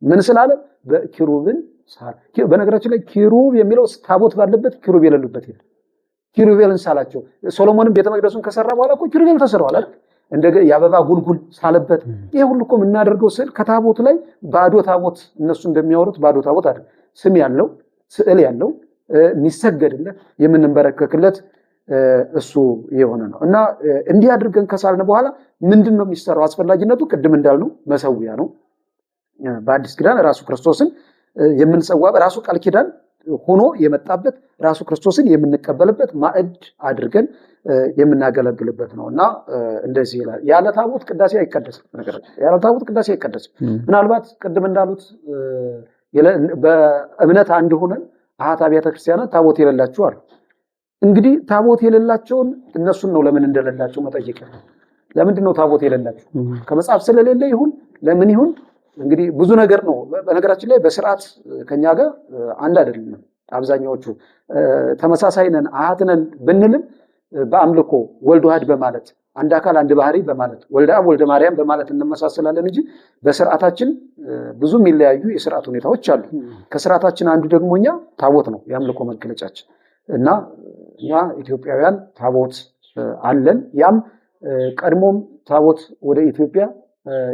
ምን ስላለ በኪሩብን ሳል። በነገራችን ላይ ኪሩብ የሚለው ታቦት ባለበት ኪሩብ የሌሉበት የለም። ኪሩቤልን ሳላቸው። ሶሎሞንም ቤተ መቅደሱን ከሰራ በኋላ እኮ ኪሩቤል ተሰራዋል አይደል? እንደገና የአበባ ጉልጉል ሳለበት። ይሄ ሁሉ እኮ የምናደርገው ስዕል ከታቦቱ ላይ ባዶ ታቦት እነሱ እንደሚያወሩት ባዶ ታቦት አይደል። ስም ያለው ስዕል ያለው የሚሰገድለት የምንበረከክለት እሱ የሆነ ነው እና እንዲህ አድርገን ከሳልን በኋላ ምንድነው የሚሰራው? አስፈላጊነቱ ቅድም እንዳልነው መሰዊያ ነው። በአዲስ ኪዳን ራሱ ክርስቶስን የምንሰዋ ራሱ ቃል ኪዳን ሆኖ የመጣበት ራሱ ክርስቶስን የምንቀበልበት ማዕድ አድርገን የምናገለግልበት ነው እና እንደዚህ ይላል። ያለ ታቦት ቅዳሴ አይቀደስም። ያለ ታቦት ቅዳሴ አይቀደስም። ምናልባት ቅድም እንዳሉት በእምነት አንድ ሆነን አሃት አብያተ ክርስቲያናት ታቦት የሌላቸው አሉ። እንግዲህ ታቦት የሌላቸውን እነሱን ነው ለምን እንደሌላቸው መጠየቅ። ለምንድን ነው ታቦት የሌላቸው? ከመጽሐፍ ስለሌለ ይሁን ለምን ይሁን እንግዲህ ብዙ ነገር ነው። በነገራችን ላይ በስርዓት ከኛ ጋር አንድ አይደለም። አብዛኛዎቹ ተመሳሳይ ነን አሃት ነን ብንልም በአምልኮ ወልድ ዋህድ በማለት አንድ አካል አንድ ባህሪ በማለት ወልደ አብ ወልደ ማርያም በማለት እንመሳሰላለን እንጂ በስርዓታችን ብዙ የሚለያዩ የስርዓት ሁኔታዎች አሉ። ከስርዓታችን አንዱ ደግሞ እኛ ታቦት ነው የአምልኮ መገለጫችን እና እኛ ኢትዮጵያውያን ታቦት አለን። ያም ቀድሞም ታቦት ወደ ኢትዮጵያ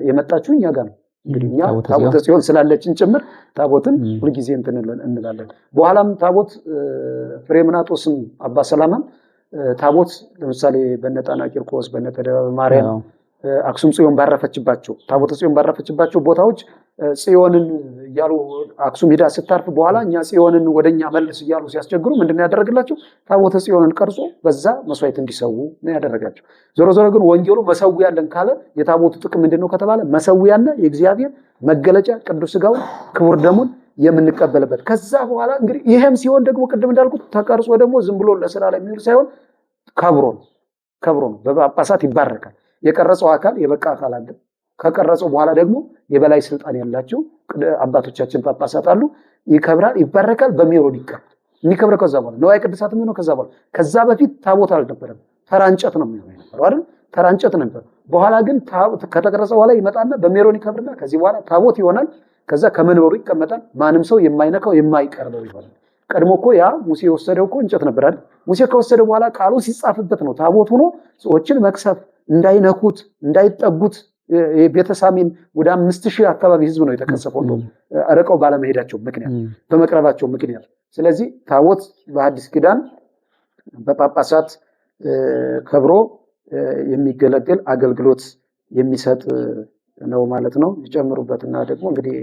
የመጣችው እኛ ጋር ነው። እንግዲህ እኛ ታቦት ጽዮን ስላለችን ጭምር ታቦትን ሁልጊዜ እንላለን። በኋላም ታቦት ፍሬምናጦስም አባ ሰላማም ታቦት ለምሳሌ በነጣና ቂርቆስ በነተደባበ ማርያም አክሱም ጽዮን ባረፈችባቸው ታቦት ጽዮን ባረፈችባቸው ቦታዎች ጽዮንን እያሉ አክሱም ሄዳ ስታርፍ በኋላ እኛ ጽዮንን ወደኛ መልስ እያሉ ሲያስቸግሩ ምንድነው ያደረግላቸው? ታቦት ጽዮንን ቀርጾ በዛ መስዋዕት እንዲሰዉ ነው ያደረጋቸው። ዞሮ ዞሮ ግን ወንጌሉ መሰዊያ አለን ካለ የታቦቱ ጥቅም ምንድነው ከተባለ መሰዊያና የእግዚአብሔር መገለጫ ቅዱስ ሥጋውን ክቡር ደሙን የምንቀበልበት። ከዛ በኋላ እንግዲህ ይሄም ሲሆን ደግሞ ቅድም እንዳልኩት ተቀርጾ ደግሞ ዝም ብሎ ለስራ ላይ የሚውል ሳይሆን ከብሮ ነው በጳጳሳት ይባረካል። የቀረጸው አካል የበቃ አካል አለ። ከቀረጸው በኋላ ደግሞ የበላይ ስልጣን ያላቸው አባቶቻችን ጳጳሳት አሉ። ይከብራል፣ ይባረካል፣ በሜሮን ይቀበል የሚከብረው ከዛ በኋላ ነዋየ ቅድሳት የሚሆነው ከዛ በኋላ። ከዛ በፊት ታቦት አልነበረም፣ ተራ እንጨት ነው የሚሆነው አይደል? ተራ እንጨት ነበር። በኋላ ግን ከተቀረጸ በኋላ ይመጣና በሜሮን ይከብርና ከዚህ በኋላ ታቦት ይሆናል። ከዛ ከመንበሩ ይቀመጣል። ማንም ሰው የማይነካው የማይቀርበው ይሆናል። ቀድሞ እኮ ያ ሙሴ የወሰደው እኮ እንጨት ነበር አይደል? ሙሴ ከወሰደው በኋላ ቃሉ ሲጻፍበት ነው ታቦት ሆኖ ሰዎችን መክሰፍ እንዳይነኩት እንዳይጠጉት ቤተሳሚን ወደ 5000 አካባቢ ህዝብ ነው የተከሰፈው ርቀው ባለመሄዳቸው ምክንያት በመቅረባቸው ምክንያት። ስለዚህ ታቦት በአዲስ ኪዳን በጳጳሳት ከብሮ የሚገለግል አገልግሎት የሚሰጥ ነው ማለት ነው። ይጨምሩበትና ደግሞ እንግዲህ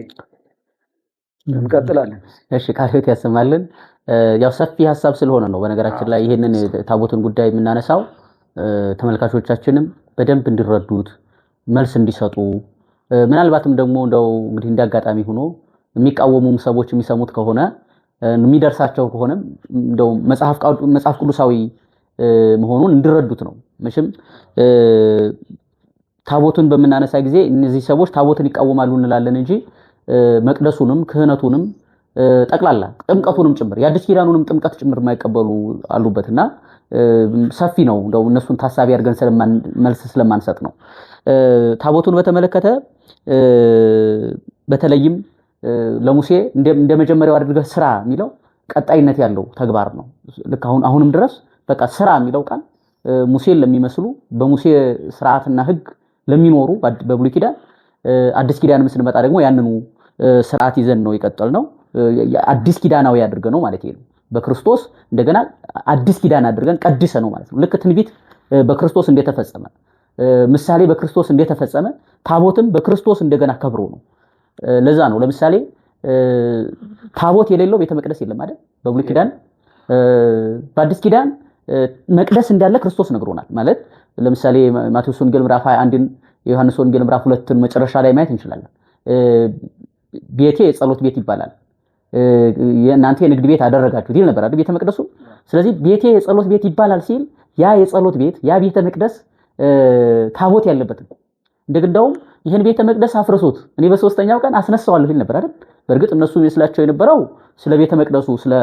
እንቀጥላለን። እሺ ቃልዮት ያሰማልን። ያው ሰፊ ሐሳብ ስለሆነ ነው በነገራችን ላይ ይሄንን ታቦትን ጉዳይ የምናነሳው ተመልካቾቻችንም በደንብ እንዲረዱት መልስ እንዲሰጡ ምናልባትም ደግሞ እንደው እንግዲህ እንዳጋጣሚ ሆኖ የሚቃወሙም ሰዎች የሚሰሙት ከሆነ የሚደርሳቸው ከሆነ እንደው መጽሐፍ ቅዱሳዊ መሆኑን እንዲረዱት ነው። መቼም ታቦትን በመናነሳ ጊዜ እነዚህ ሰዎች ታቦትን ይቃወማሉ እንላለን እንጂ መቅደሱንም ክህነቱንም ጠቅላላ ጥምቀቱንም ጭምር የአዲስ ኪዳኑንም ጥምቀት ጭምር የማይቀበሉ አሉበትና ሰፊ ነው። እንደው እነሱን ታሳቢ አድርገን መልስ ስለማንሰጥ ነው። ታቦቱን በተመለከተ በተለይም ለሙሴ እንደ መጀመሪያው አድርገህ ስራ የሚለው ቀጣይነት ያለው ተግባር ነው። ልክ አሁንም ድረስ በቃ ስራ የሚለው ቃል ሙሴን ለሚመስሉ በሙሴ ስርዓትና ሕግ ለሚኖሩ በብሉይ ኪዳን አዲስ ኪዳንም ስንመጣ ደግሞ ያንኑ ስርዓት ይዘን ነው የቀጠልነው። አዲስ ኪዳናዊ አድርገን ነው ማለት ነው። በክርስቶስ እንደገና አዲስ ኪዳን አድርገን ቀድሰ ነው ማለት ነው። ልክ ትንቢት በክርስቶስ እንደተፈጸመ ምሳሌ በክርስቶስ እንደተፈጸመ ታቦትም በክርስቶስ እንደገና ከብሮ ነው። ለዛ ነው ለምሳሌ ታቦት የሌለው ቤተ መቅደስ የለም አይደል? በብሉይ ኪዳን በአዲስ ኪዳን መቅደስ እንዳለ ክርስቶስ ነግሮናል። ማለት ለምሳሌ ማቴዎስ ወንጌል ምዕራፍ 21ን ዮሐንስ ወንጌል ምዕራፍ 2ን መጨረሻ ላይ ማየት እንችላለን። ቤቴ የጸሎት ቤት ይባላል፣ የእናንተ የንግድ ቤት አደረጋችሁት ይል ነበር አይደል ቤተ መቅደሱ። ስለዚህ ቤቴ የጸሎት ቤት ይባላል ሲል ያ የጸሎት ቤት ያ ቤተ መቅደስ ታቦት ያለበት እንደግዳውም ይሄን ቤተ መቅደስ አፍርሱት እኔ በሶስተኛው ቀን አስነሳዋለሁ ይል ነበር አይደል። በእርግጥ እነሱ ይመስላቸው የነበረው ስለ ቤተ መቅደሱ ስለ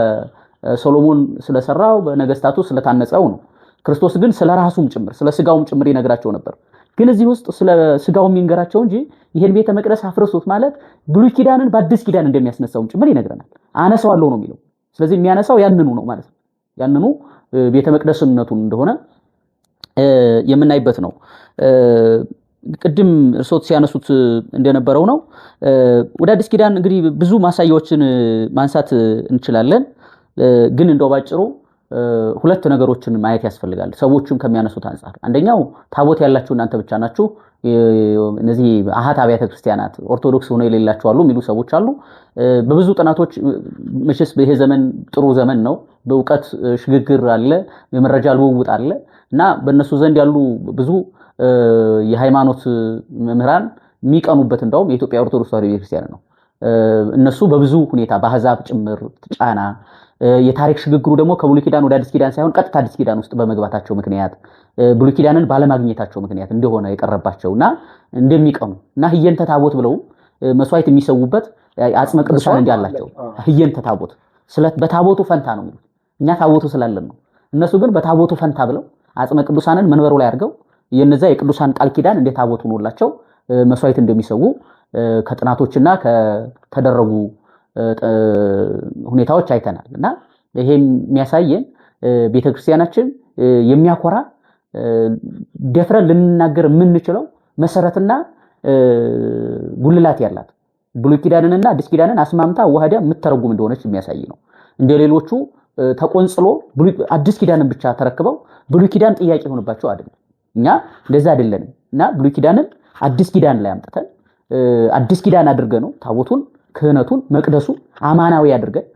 ሶሎሞን ስለሰራው በነገስታቱ ስለታነጸው ነው። ክርስቶስ ግን ስለ ራሱም ጭምር ስለ ስጋውም ጭምር ይነግራቸው ነበር። ግን እዚህ ውስጥ ስለ ስጋው የሚንገራቸው እንጂ ይሄን ቤተ መቅደስ አፍርሱት ማለት ብሉይ ኪዳንን በአዲስ ኪዳን እንደሚያስነሳውም ጭምር ይነግረናል። አነሳዋለሁ ነው የሚለው። ስለዚህ የሚያነሳው ያንኑ ነው ማለት ነው። ያንኑ ቤተ መቅደስነቱን እንደሆነ የምናይበት ነው። ቅድም እርሶት ሲያነሱት እንደነበረው ነው። ወደ አዲስ ኪዳን እንግዲህ ብዙ ማሳያዎችን ማንሳት እንችላለን። ግን እንደው ባጭሩ ሁለት ነገሮችን ማየት ያስፈልጋል ሰዎችም ከሚያነሱት አንፃር። አንደኛው ታቦት ያላችሁ እናንተ ብቻ ናችሁ፣ እነዚህ አሃት አብያተ ክርስቲያናት ኦርቶዶክስ ሆነው የሌላቸው አሉ የሚሉ ሰዎች አሉ። በብዙ ጥናቶች መቼስ ይሄ ዘመን ጥሩ ዘመን ነው። በእውቀት ሽግግር አለ፣ የመረጃ ልውውጥ አለ እና በእነሱ ዘንድ ያሉ ብዙ የሃይማኖት መምህራን የሚቀኑበት እንደውም የኢትዮጵያ ኦርቶዶክስ ተዋሕዶ ቤተክርስቲያን ነው። እነሱ በብዙ ሁኔታ በአሕዛብ ጭምር ጫና የታሪክ ሽግግሩ ደግሞ ከብሉይ ኪዳን ወደ አዲስ ኪዳን ሳይሆን ቀጥታ አዲስ ኪዳን ውስጥ በመግባታቸው ምክንያት ብሉይ ኪዳንን ባለማግኘታቸው ምክንያት እንደሆነ የቀረባቸውና እንደሚቀሙ እና ህየንተ ታቦት ብለው መስዋዕት የሚሰውበት አጽመ ቅዱሳን እንዳላቸው ህየንተ ታቦት በታቦቱ ፈንታ ነው የሚሉት። እኛ ታቦቱ ስላለን ነው። እነሱ ግን በታቦቱ ፈንታ ብለው አጽመ ቅዱሳንን መንበሩ ላይ አድርገው የነዛ የቅዱሳን ቃል ኪዳን እንደ ታቦት ሆኖላቸው መስዋዕት እንደሚሰው ከጥናቶችና ከተደረጉ ሁኔታዎች አይተናል። እና ይሄ የሚያሳየን ቤተክርስቲያናችን የሚያኮራ ደፍረን ልንናገር የምንችለው መሰረትና ጉልላት ያላት ብሉይ ኪዳንንና አዲስ ኪዳንን አስማምታ ዋህዳ የምትተረጉም እንደሆነች የሚያሳይ ነው። እንደሌሎቹ ተቆንጽሎ አዲስ ኪዳንን ብቻ ተረክበው ብሉይ ኪዳን ጥያቄ ሆነባቸው አይደለም። እኛ እንደዛ አይደለንም። እና ብሉይ ኪዳንን አዲስ ኪዳን ላይ አምጥተን አዲስ ኪዳን አድርገን ነው ታቦቱን ክህነቱን መቅደሱ አማናዊ አድርገን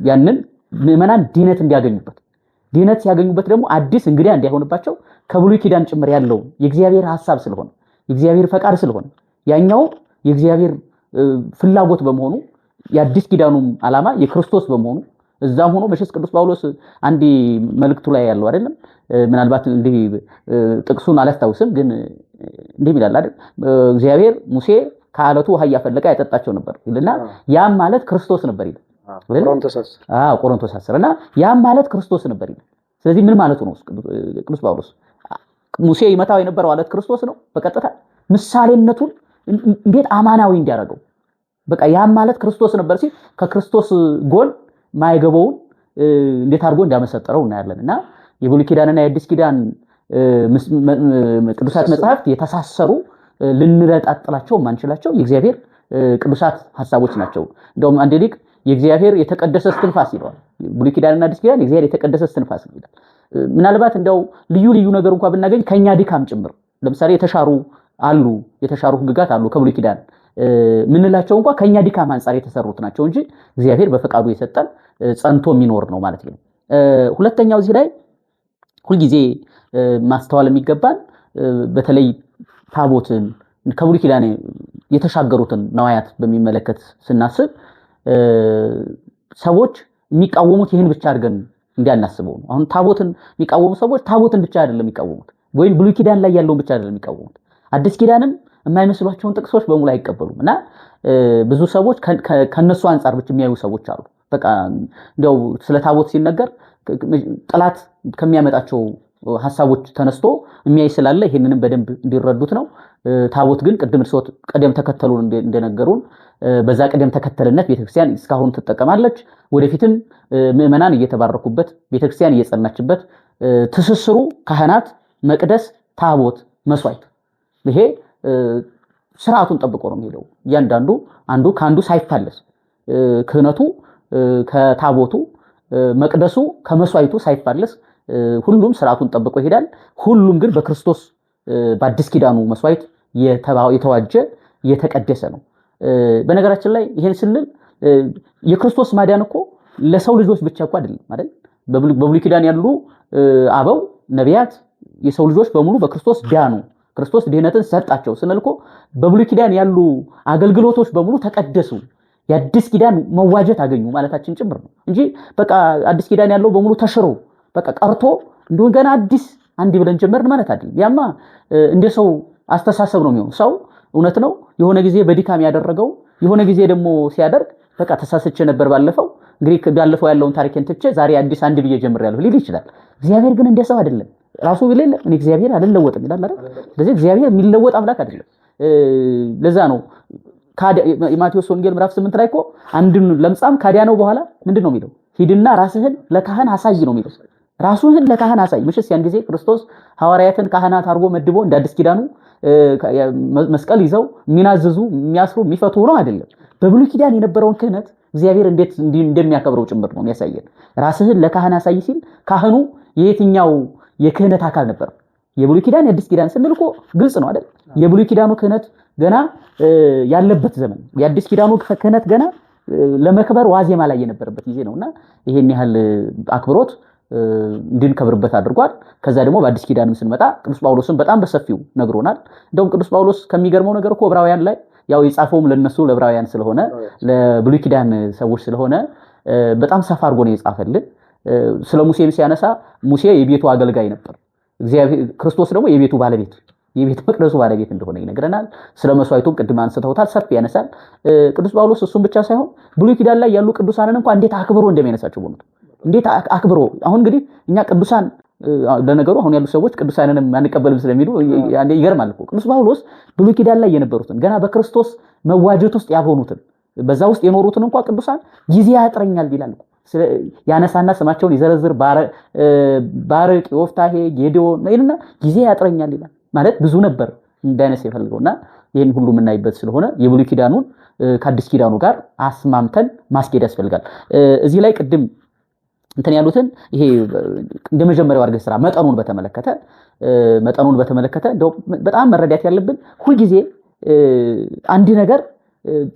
ያንን ምዕመናን ድነት እንዲያገኙበት ድነት ሲያገኙበት ደግሞ አዲስ እንግዲህ እንዳይሆንባቸው ከብሉይ ኪዳን ጭምር ያለው የእግዚአብሔር ሐሳብ ስለሆነ የእግዚአብሔር ፈቃድ ስለሆነ ያኛው የእግዚአብሔር ፍላጎት በመሆኑ የአዲስ ኪዳኑም ዓላማ የክርስቶስ በመሆኑ እዛም ሆኖ በሽስ ቅዱስ ጳውሎስ አንዲ መልእክቱ ላይ ያለው አይደለም። ምናልባት እንዲህ ጥቅሱን አላስታውስም፣ ግን እንዲህ ይላል አይደል እግዚአብሔር ሙሴ ከአለቱ ውሃ እያፈለቀ ያጠጣቸው ነበር ይልና ያም ማለት ክርስቶስ ነበር ይላል። ቆሮንቶስ 10 እና ያም ማለት ክርስቶስ ነበር ይላል። ስለዚህ ምን ማለቱ ነው ቅዱስ ጳውሎስ? ሙሴ ይመታው የነበረው አለት ክርስቶስ ነው። በቀጥታ ምሳሌነቱን እንዴት አማናዊ እንዲያደርገው በቃ ያም ማለት ክርስቶስ ነበር ሲል ከክርስቶስ ጎን ማይገበውን እንዴት አድርጎ እንዳመሰጠረው እናያለን። እና የብሉይ ኪዳንና የአዲስ ኪዳን ቅዱሳት መጽሐፍት የተሳሰሩ ልንረጣጥላቸው ማንችላቸው የእግዚአብሔር ቅዱሳት ሐሳቦች ናቸው። እንደውም አንድ ሊቅ የእግዚአብሔር የተቀደሰ እስትንፋስ ይለዋል። ብሉይ ኪዳንና አዲስ ኪዳን የእግዚአብሔር የተቀደሰ እስትንፋስ ይላል። ምናልባት እንደው ልዩ ነገር እንኳን ብናገኝ ከኛ ድካም ጭምር ለምሳሌ የተሻሩ ህግጋት አሉ ከብሉይ ኪዳን ምንላቸው እንኳን ከኛ ድካም አንፃር የተሰሩት ናቸው እንጂ እግዚአብሔር በፈቃዱ የሰጠን ጸንቶ የሚኖር ነው ማለት ነው። ሁለተኛው እዚህ ላይ ሁልጊዜ ማስተዋል የሚገባን በተለይ ታቦትን ከብሉይ ኪዳን የተሻገሩትን ነዋያት በሚመለከት ስናስብ ሰዎች የሚቃወሙት ይህን ብቻ አድርገን እንዲያናስበው ነው። አሁን ታቦትን የሚቃወሙ ሰዎች ታቦትን ብቻ አይደለም የሚቃወሙት፣ ወይም ብሉይ ኪዳን ላይ ያለውን ብቻ አይደለም የሚቃወሙት፣ አዲስ ኪዳንም የማይመስሏቸውን ጥቅሶች በሙሉ አይቀበሉም። እና ብዙ ሰዎች ከነሱ አንፃር ብቻ የሚያዩ ሰዎች አሉ። በቃ እንደው ስለ ታቦት ሲነገር ጠላት ከሚያመጣቸው ሐሳቦች ተነስቶ የሚያይ ስላለ ይሄንንም በደንብ እንዲረዱት ነው። ታቦት ግን ቅድም እርሶት ቀደም ተከተሉን እንደነገሩን በዛ ቀደም ተከተልነት ቤተክርስቲያን እስካሁን ትጠቀማለች። ወደፊትም ምዕመናን እየተባረኩበት ቤተክርስቲያን እየጸናችበት ትስስሩ ካህናት፣ መቅደስ፣ ታቦት፣ መስዋዕት ይሄ ስርዓቱን ጠብቆ ነው የሚሄደው። እያንዳንዱ አንዱ ከአንዱ ሳይፋለስ ክህነቱ ከታቦቱ መቅደሱ ከመስዋዕቱ ሳይፋለስ ሁሉም ስርዓቱን ጠብቆ ይሄዳል። ሁሉም ግን በክርስቶስ በአዲስ ኪዳኑ መስዋዕት የተዋጀ የተቀደሰ ነው። በነገራችን ላይ ይሄን ስንል የክርስቶስ ማዳን እኮ ለሰው ልጆች ብቻ እኮ አይደለም አይደል? በብሉይ ኪዳን ያሉ አበው ነቢያት የሰው ልጆች በሙሉ በክርስቶስ ዳኑ፣ ክርስቶስ ድህነትን ሰጣቸው ስንል እኮ በብሉይ ኪዳን ያሉ አገልግሎቶች በሙሉ ተቀደሱ። የአዲስ ኪዳን መዋጀት አገኙ ማለታችን ጭምር ነው እንጂ በቃ አዲስ ኪዳን ያለው በሙሉ ተሽሮ በቃ ቀርቶ እንደውን ገና አዲስ አንድ ብለን ጀመርን ማለት አይደለም። ያማ እንደ ሰው አስተሳሰብ ነው የሚሆነው። ሰው እውነት ነው የሆነ ጊዜ በድካም ያደረገው የሆነ ጊዜ ደግሞ ሲያደርግ በቃ ተሳስቼ ነበር ባለፈው እንግዲህ ባለፈው ያለውን ታሪክን ትቼ ዛሬ አዲስ አንድ ብዬ ጀምሬያለሁ ሊል ይችላል። እግዚአብሔር ግን እንደ ሰው አይደለም። ራሱ ቢለለ እኔ እግዚአብሔር አይደለወጥም ይላል አይደል? ስለዚህ እግዚአብሔር የሚለወጥ አምላክ አይደለም። ለዛ ነው ማቴዎስ ወንጌል ምዕራፍ 8 ላይ እኮ አንድን ለምጻም ካዲያነው በኋላ ምንድነው የሚለው? ሂድና ራስህን ለካህን አሳይ ነው የሚለው። ራስህን ለካህን አሳይ። ምሽስ ያን ጊዜ ክርስቶስ ሐዋርያትን ካህናት አድርጎ መድቦ እንደ አዲስ ኪዳኑ መስቀል ይዘው የሚናዝዙ የሚያስሩ የሚፈቱ ነው አይደለም። በብሉይ ኪዳን የነበረውን ክህነት እግዚአብሔር እንዴት እንደሚያከብረው ጭምር ነው የሚያሳየን። ራስህን ለካህን አሳይ ሲል ካህኑ የየትኛው የክህነት አካል ነበር? የብሉይ ኪዳን የአዲስ ኪዳን ስንል እኮ ግልጽ ነው አይደል? የብሉይ ኪዳኑ ክህነት ገና ያለበት ዘመን፣ የአዲስ ኪዳኑ ክህነት ገና ለመክበር ዋዜማ ላይ የነበረበት ጊዜ ነውና ይሄን ያህል አክብሮት እንድንከብርበት አድርጓል። ከዛ ደግሞ በአዲስ ኪዳንም ስንመጣ ቅዱስ ጳውሎስን በጣም በሰፊው ነግሮናል። እንደውም ቅዱስ ጳውሎስ ከሚገርመው ነገር እኮ ዕብራውያን ላይ ያው የጻፈውም ለነሱ ለዕብራውያን ስለሆነ ለብሉይ ኪዳን ሰዎች ስለሆነ በጣም ሰፋ አድርጎ ነው የጻፈልን። ስለ ሙሴ ሲያነሳ ሙሴ የቤቱ አገልጋይ ነበር። እግዚአብሔር ክርስቶስ ደግሞ የቤቱ ባለቤት የቤተ መቅደሱ ባለቤት እንደሆነ ይነግረናል። ስለ መስዋዕቱም ቅድም አንስተውታል፣ ሰፊ ያነሳል ቅዱስ ጳውሎስ። እሱም ብቻ ሳይሆን ብሉይ ኪዳን ላይ ያሉ ቅዱሳንን እንኳን እንዴት አክብሮ እንደሚያነሳቸው ነው። እንዴት አክብሮ አሁን እንግዲህ እኛ ቅዱሳን ለነገሩ አሁን ያሉ ሰዎች ቅዱሳንንም አንቀበልም ስለሚሉ ይገርማል እኮ። ቅዱስ ጳውሎስ ብሉይ ኪዳን ላይ የነበሩትን ገና በክርስቶስ መዋጀት ውስጥ ያልሆኑትን በዛ ውስጥ የኖሩትን እንኳን ቅዱሳን ጊዜ ያጥረኛል ይላል እኮ። ያነሳና ስማቸውን ይዘረዝር ባርቅ፣ ዮፍታሔ፣ ጌዴዎን እና ጊዜ ያጥረኛል ይላል። ማለት ብዙ ነበር እንዳይነስ የፈልገውና ይሄን ሁሉ የምናይበት ስለሆነ የብሉይ ኪዳኑን ከአዲስ ኪዳኑ ጋር አስማምተን ማስኬድ ያስፈልጋል። እዚህ ላይ ቅድም እንትን ያሉትን ይሄ እንደመጀመሪያው አድርገህ ስራ መጠኑን በተመለከተ እንደው በጣም መረዳት ያለብን ሁልጊዜ አንድ ነገር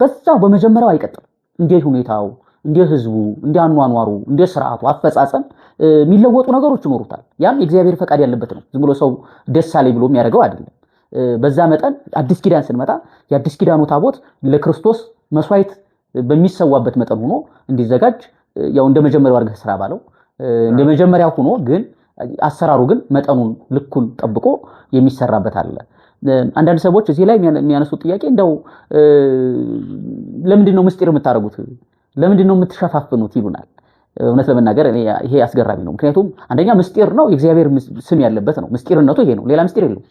በዛው በመጀመሪያው አይቀጥልም። እንደ ሁኔታው፣ እንደ ህዝቡ፣ እንደ አኗኗሩ፣ እንደ ስርዓቱ አፈጻጸም የሚለወጡ ነገሮች ይኖሩታል። ያም የእግዚአብሔር ፈቃድ ያለበት ነው። ዝም ብሎ ሰው ደስ አለኝ ብሎ የሚያደርገው አይደለም። በዛ መጠን አዲስ ኪዳን ስንመጣ የአዲስ ኪዳኑ ታቦት ለክርስቶስ መስዋዕት በሚሰዋበት መጠን ሆኖ እንዲዘጋጅ ያው እንደመጀመሪያው አድርገህ ስራ ባለው እንደመጀመሪያው ሆኖ ግን አሰራሩ ግን መጠኑን ልኩን ጠብቆ የሚሰራበት አለ። አንዳንድ ሰዎች እዚህ ላይ የሚያነሱት ጥያቄ እንደው ለምንድን ነው ምስጢር የምታደርጉት? ለምንድን ነው የምትሸፋፍኑት ይሉናል። እውነት ለመናገር ይሄ አስገራሚ ነው። ምክንያቱም አንደኛ ምስጢር ነው፣ የእግዚአብሔር ስም ያለበት ነው። ምስጢርነቱ ይሄ ነው፣ ሌላ ምስጢር የለውም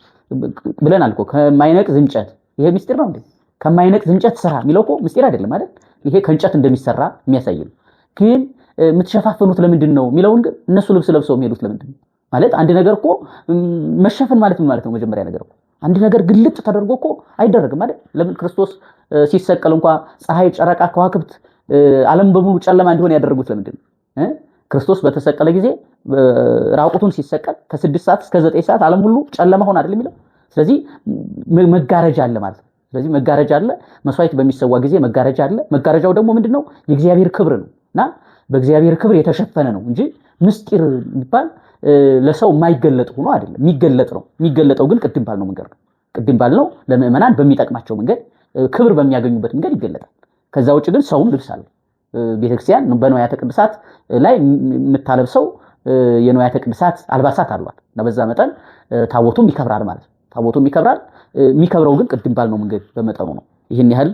ብለናል እኮ። ከማይነቅዝ እንጨት ይሄ ምስጢር ነው እንዴ? ከማይነቅዝ እንጨት ስራ የሚለው እኮ ምስጢር አይደለም አይደል? ይሄ ከእንጨት እንደሚሰራ የሚያሳይ ነው። ግን የምትሸፋፍኑት ለምንድን ነው የሚለውን ግን እነሱ ልብስ ለብሰው የሚሄዱት ለምንድን ነው ማለት? አንድ ነገር እኮ መሸፈን ማለት ምን ማለት ነው? መጀመሪያ ነገር እኮ አንድ ነገር ግልጥ ተደርጎ እኮ አይደረግም አይደል? ለምን ክርስቶስ ሲሰቀል እንኳን ፀሐይ፣ ጨረቃ፣ ከዋክብት ዓለም በሙሉ ጨለማ እንዲሆን ያደረጉት ለምንድን ነው? ክርስቶስ በተሰቀለ ጊዜ ራቁቱን ሲሰቀል ከ6 ሰዓት እስከ 9 ሰዓት ዓለም ሁሉ ጨለማ ሆነ አይደል የሚለው። ስለዚህ መጋረጃ አለ ማለት ነው። ስለዚህ መጋረጃ አለ፣ መስዋዕት በሚሰዋ ጊዜ መጋረጃ አለ። መጋረጃው ደግሞ ምንድነው? የእግዚአብሔር ክብር ነውና በእግዚአብሔር ክብር የተሸፈነ ነው እንጂ ምስጢር የሚባል ለሰው የማይገለጥ ሆኖ አይደለም። የሚገለጥ ነው። የሚገለጠው ግን ቅድም ባልነው መንገድ ነው። ቅድም ባልነው ለምእመናን በሚጠቅማቸው መንገድ ክብር በሚያገኙበት መንገድ ይገለጣል። ከዛ ውጭ ግን ሰውም ልብስ አለው። ቤተክርስቲያን በንዋያተ ቅድሳት ላይ የምታለብሰው የንዋያተ ቅድሳት አልባሳት አሏት እና በዛ መጠን ታቦቱም ይከብራል ማለት ነው። ታቦቱም ይከብራል። የሚከብረው ግን ቅድም ባልነው መንገድ በመጠኑ ነው። ይሄን ያህል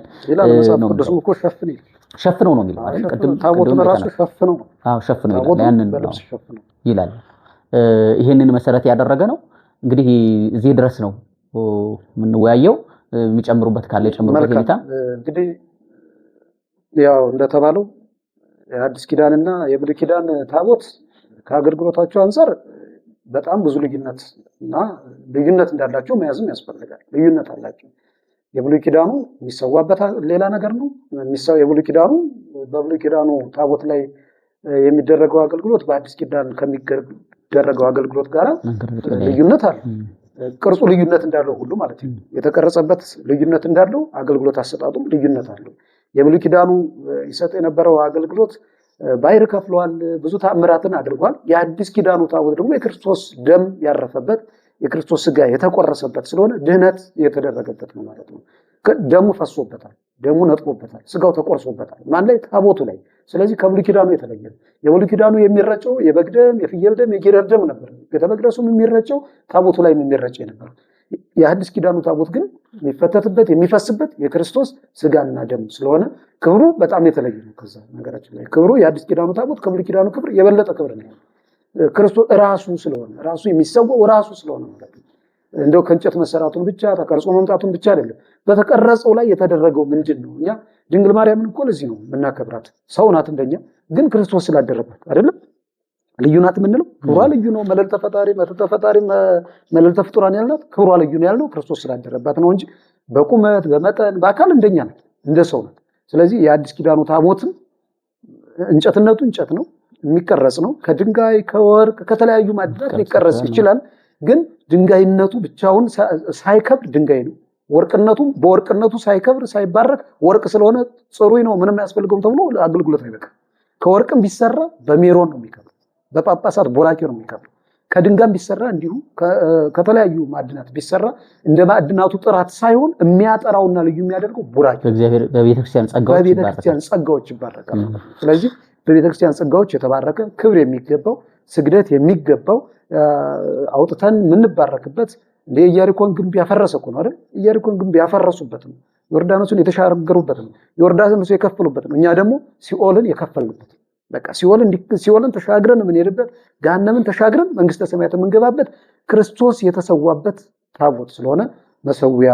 ሸፍነው ነው የሚለው አይደል? ቅድም ታቦቱን ራሱ ሸፍነው ነው። አዎ ሸፍነው ይላል። ያንን ነው ይላል። ይሄንን መሰረት ያደረገ ነው። እንግዲህ እዚህ ድረስ ነው የምንወያየው። የሚጨምሩበት ካለ የጨምሩበት ሁኔታ እንግዲህ ያው እንደተባለው የአዲስ ኪዳንና የብሉይ ኪዳን ታቦት ከአገልግሎታቸው አንፃር በጣም ብዙ ልዩነት እንዳላቸው መያዝም ያስፈልጋል። ልዩነት አላቸው። የብሉይ ኪዳኑ የሚሰዋበት ሌላ ነገር ነው። የብሉይ ኪዳኑ በብሉይ ኪዳኑ ታቦት ላይ የሚደረገው አገልግሎት በአዲስ ኪዳን ከሚደረገው አገልግሎት ጋር ልዩነት አለ። ቅርጹ ልዩነት እንዳለው ሁሉ ማለት ነው። የተቀረጸበት ልዩነት እንዳለው አገልግሎት አሰጣጡም ልዩነት አለው። የብሉይ ኪዳኑ ይሰጥ የነበረው አገልግሎት ባሕር ከፍሏል፣ ብዙ ተአምራትን አድርጓል። የአዲስ ኪዳኑ ታቦት ደግሞ የክርስቶስ ደም ያረፈበት የክርስቶስ ስጋ የተቆረሰበት ስለሆነ ድህነት የተደረገበት ነው ማለት ነው። ደሙ ፈሶበታል። ደሙ ነጥቦበታል፣ ስጋው ተቆርሶበታል። ማን ላይ? ታቦቱ ላይ። ስለዚህ ከብሉይ ኪዳኑ የተለየ የብሉይ ኪዳኑ የሚረጨው የበግ ደም፣ የፍየል ደም፣ የጊደር ደም ነበር። ቤተ መቅደሱም የሚረጨው ታቦቱ ላይ የሚረጨው ነበር። የአዲስ ኪዳኑ ታቦት ግን የሚፈተትበት የሚፈስበት የክርስቶስ ስጋና ደም ስለሆነ ክብሩ በጣም የተለየ ነው። ከዛ ነገራችን ላይ ክብሩ የአዲስ ኪዳኑ ታቦት ከብሉይ ኪዳኑ ክብር የበለጠ ክብር ነው። ክርስቶስ ራሱ ስለሆነ ራሱ የሚሰዋው ራሱ ስለሆነ ማለት ነው። እንደው ከእንጨት መሰራቱን ብቻ ተቀርጾ መምጣቱን ብቻ አይደለም። በተቀረጸው ላይ የተደረገው ምንድን ነው? እኛ ድንግል ማርያምን እኮ ለዚህ ነው የምናከብራት። ሰው ናት እንደኛ፣ ግን ክርስቶስ ስላደረባት አይደለም ልዩ ናት የምንለው። ክብሯ ልዩ ነው። መልዕልተ ፈጣሪ መትሕተ ፈጣሪ መልዕልተ ፍጡራን ያልናት ክብሯ ልዩ ነው ያልነው ክርስቶስ ስላደረባት ነው እንጂ በቁመት በመጠን በአካል እንደኛ ናት፣ እንደ ሰው ናት። ስለዚህ የአዲስ ኪዳኑ ታቦትም እንጨትነቱ እንጨት ነው፣ የሚቀረጽ ነው። ከድንጋይ ከወርቅ ከተለያዩ ማዕድናት ሊቀረጽ ይችላል። ግን ድንጋይነቱ ብቻውን ሳይከብር ድንጋይ ነው። ወርቅነቱም በወርቅነቱ ሳይከብር ሳይባረክ ወርቅ ስለሆነ ጽሩይ ነው ምንም አያስፈልገውም ተብሎ አገልግሎት አይበቃም። ከወርቅም ቢሰራ በሜሮን ነው የሚከብር፣ በጳጳሳት ቦራኪ ነው የሚከብር። ከድንጋይም ቢሰራ እንዲሁ ከተለያዩ ማዕድናት ቢሰራ እንደ ማዕድናቱ ጥራት ሳይሆን የሚያጠራውና ልዩ የሚያደርገው ቦራኪ በቤተክርስቲያን ጸጋዎች ይባረካል። ስለዚህ በቤተክርስቲያን ጸጋዎች የተባረከ ክብር የሚገባው ስግደት የሚገባው አውጥተን የምንባረክበት የኢያሪኮን ግንብ ያፈረሰ እኮ ነው አይደል? ኢያሪኮን ግንብ ያፈረሱበት ነው። ዮርዳኖስን የተሻገሩበት ነው። ዮርዳኖስን የከፈሉበት ነው። እኛ ደግሞ ሲኦልን የከፈልንበት። በቃ ሲኦልን ተሻግረን የምንሄድበት፣ ገሃነምን ተሻግረን መንግስተ ሰማያት የምንገባበት ክርስቶስ የተሰዋበት ታቦት ስለሆነ መሰዊያ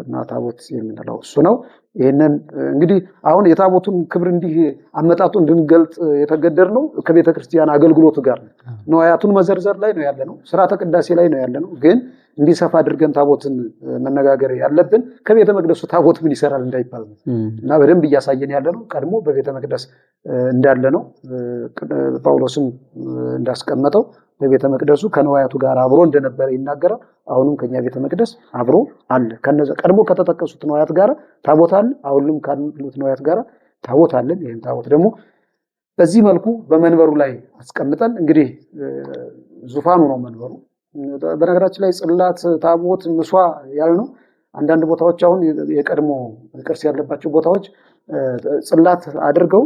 እና ታቦት የምንለው እሱ ነው። ይህንን እንግዲህ አሁን የታቦቱን ክብር እንዲህ አመጣጡ እንድንገልጥ የተገደድነው ከቤተ ክርስቲያን አገልግሎቱ ጋር ነው። ንዋያቱን መዘርዘር ላይ ነው ያለነው፣ ስርዓተ ቅዳሴ ላይ ነው ያለነው። ግን እንዲሰፋ አድርገን ታቦትን መነጋገር ያለብን ከቤተ መቅደሱ ታቦት ምን ይሰራል እንዳይባል ነው እና በደንብ እያሳየን ያለነው ቀድሞ በቤተ መቅደስ እንዳለ ነው። ጳውሎስም እንዳስቀመጠው በቤተ መቅደሱ ከንዋያቱ ጋር አብሮ እንደነበረ ይናገራል። አሁንም ከኛ ቤተ መቅደስ አብሮ አለ። ከነዛ ቀድሞ ከተጠቀሱት ንዋያት ጋር ታቦት አለ። አሁንም ካሉት ንዋያት ጋር ታቦት አለ። ይሄን ታቦት ደግሞ በዚህ መልኩ በመንበሩ ላይ አስቀምጠን እንግዲህ ዙፋኑ ነው መንበሩ። በነገራችን ላይ ጽላት፣ ታቦት፣ ምሷ ያልነው አንዳንድ ቦታዎች አሁን የቀድሞ ቅርስ ያለባቸው ቦታዎች ጽላት አድርገው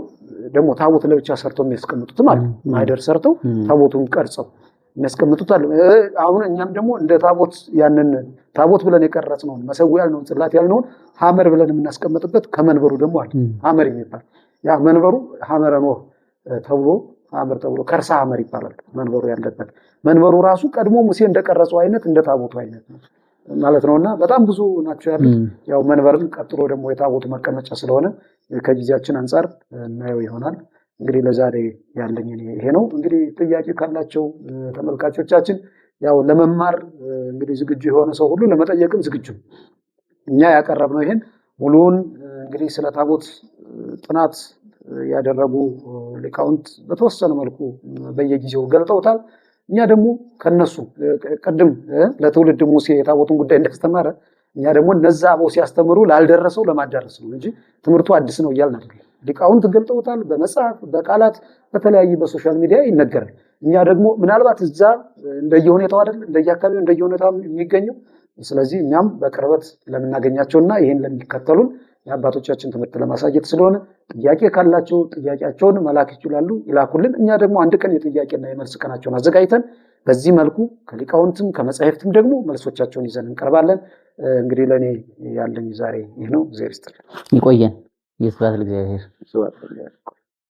ደግሞ ታቦት ለብቻ ሰርተው የሚያስቀምጡትም አሉ። ማህደር ሰርተው ታቦቱን ቀርጸው የሚያስቀምጡት አሉ። አሁን እኛም ደግሞ እንደ ታቦት ያንን ታቦት ብለን የቀረጽነውን መሰዊያ ያልነውን ጽላት ያልነውን ሐመር ብለን የምናስቀምጥበት ከመንበሩ ደግሞ አለ ሐመር የሚባል ያ መንበሩ ሐመረ ኖህ ተብሎ ሐመር ተብሎ ከርሳ ሐመር ይባላል መንበሩ ያለበት። መንበሩ ራሱ ቀድሞ ሙሴ እንደቀረጸው አይነት እንደ ታቦቱ አይነት ነው ማለት ነውና በጣም ብዙ ናቸው ያሉት። ያው መንበርን ቀጥሎ ደግሞ የታቦቱ መቀመጫ ስለሆነ ከጊዜያችን አንፃር እናየው ይሆናል። እንግዲህ ለዛሬ ያለኝ ይሄ ነው። እንግዲህ ጥያቄ ካላቸው ተመልካቾቻችን ያው ለመማር እንግዲህ ዝግጁ የሆነ ሰው ሁሉ ለመጠየቅም ዝግጁ እኛ ያቀረብነው ይሄን ሙሉውን እንግዲህ ስለ ታቦት ጥናት ያደረጉ ሊቃውንት በተወሰነ መልኩ በየጊዜው ገልጠውታል። እኛ ደግሞ ከነሱ ቀድም ለትውልድ ሙሴ የታቦቱን ጉዳይ እንዳስተማረ እኛ ደግሞ እነዛ አበው ሲያስተምሩ ላልደረሰው ለማዳረስ ነው እንጂ ትምህርቱ አዲስ ነው እያልን አይደለም። ሊቃውንት ገልጠውታል፣ በመጽሐፍ በቃላት በተለያዩ በሶሻል ሚዲያ ይነገራል። እኛ ደግሞ ምናልባት እዛ እንደየሁኔታው አይደል እንደየአካባቢው እንደየሁኔታው የሚገኘው። ስለዚህ እኛም በቅርበት ለምናገኛቸውና ይሄን ለሚከተሉን የአባቶቻችን ትምህርት ለማሳየት ስለሆነ ጥያቄ ካላቸው ጥያቄያቸውን መላክ ይችላሉ፣ ይላኩልን። እኛ ደግሞ አንድ ቀን የጥያቄና የመልስ ቀናቸውን አዘጋጅተን በዚህ መልኩ ከሊቃውንትም ከመጻሕፍትም ደግሞ መልሶቻቸውን ይዘን እንቀርባለን። እንግዲህ ለእኔ ያለኝ ዛሬ ይህ ነው። እግዚአብሔር ይስጥልኝ። ይቆየን። ይስብሐት ለእግዚአብሔር።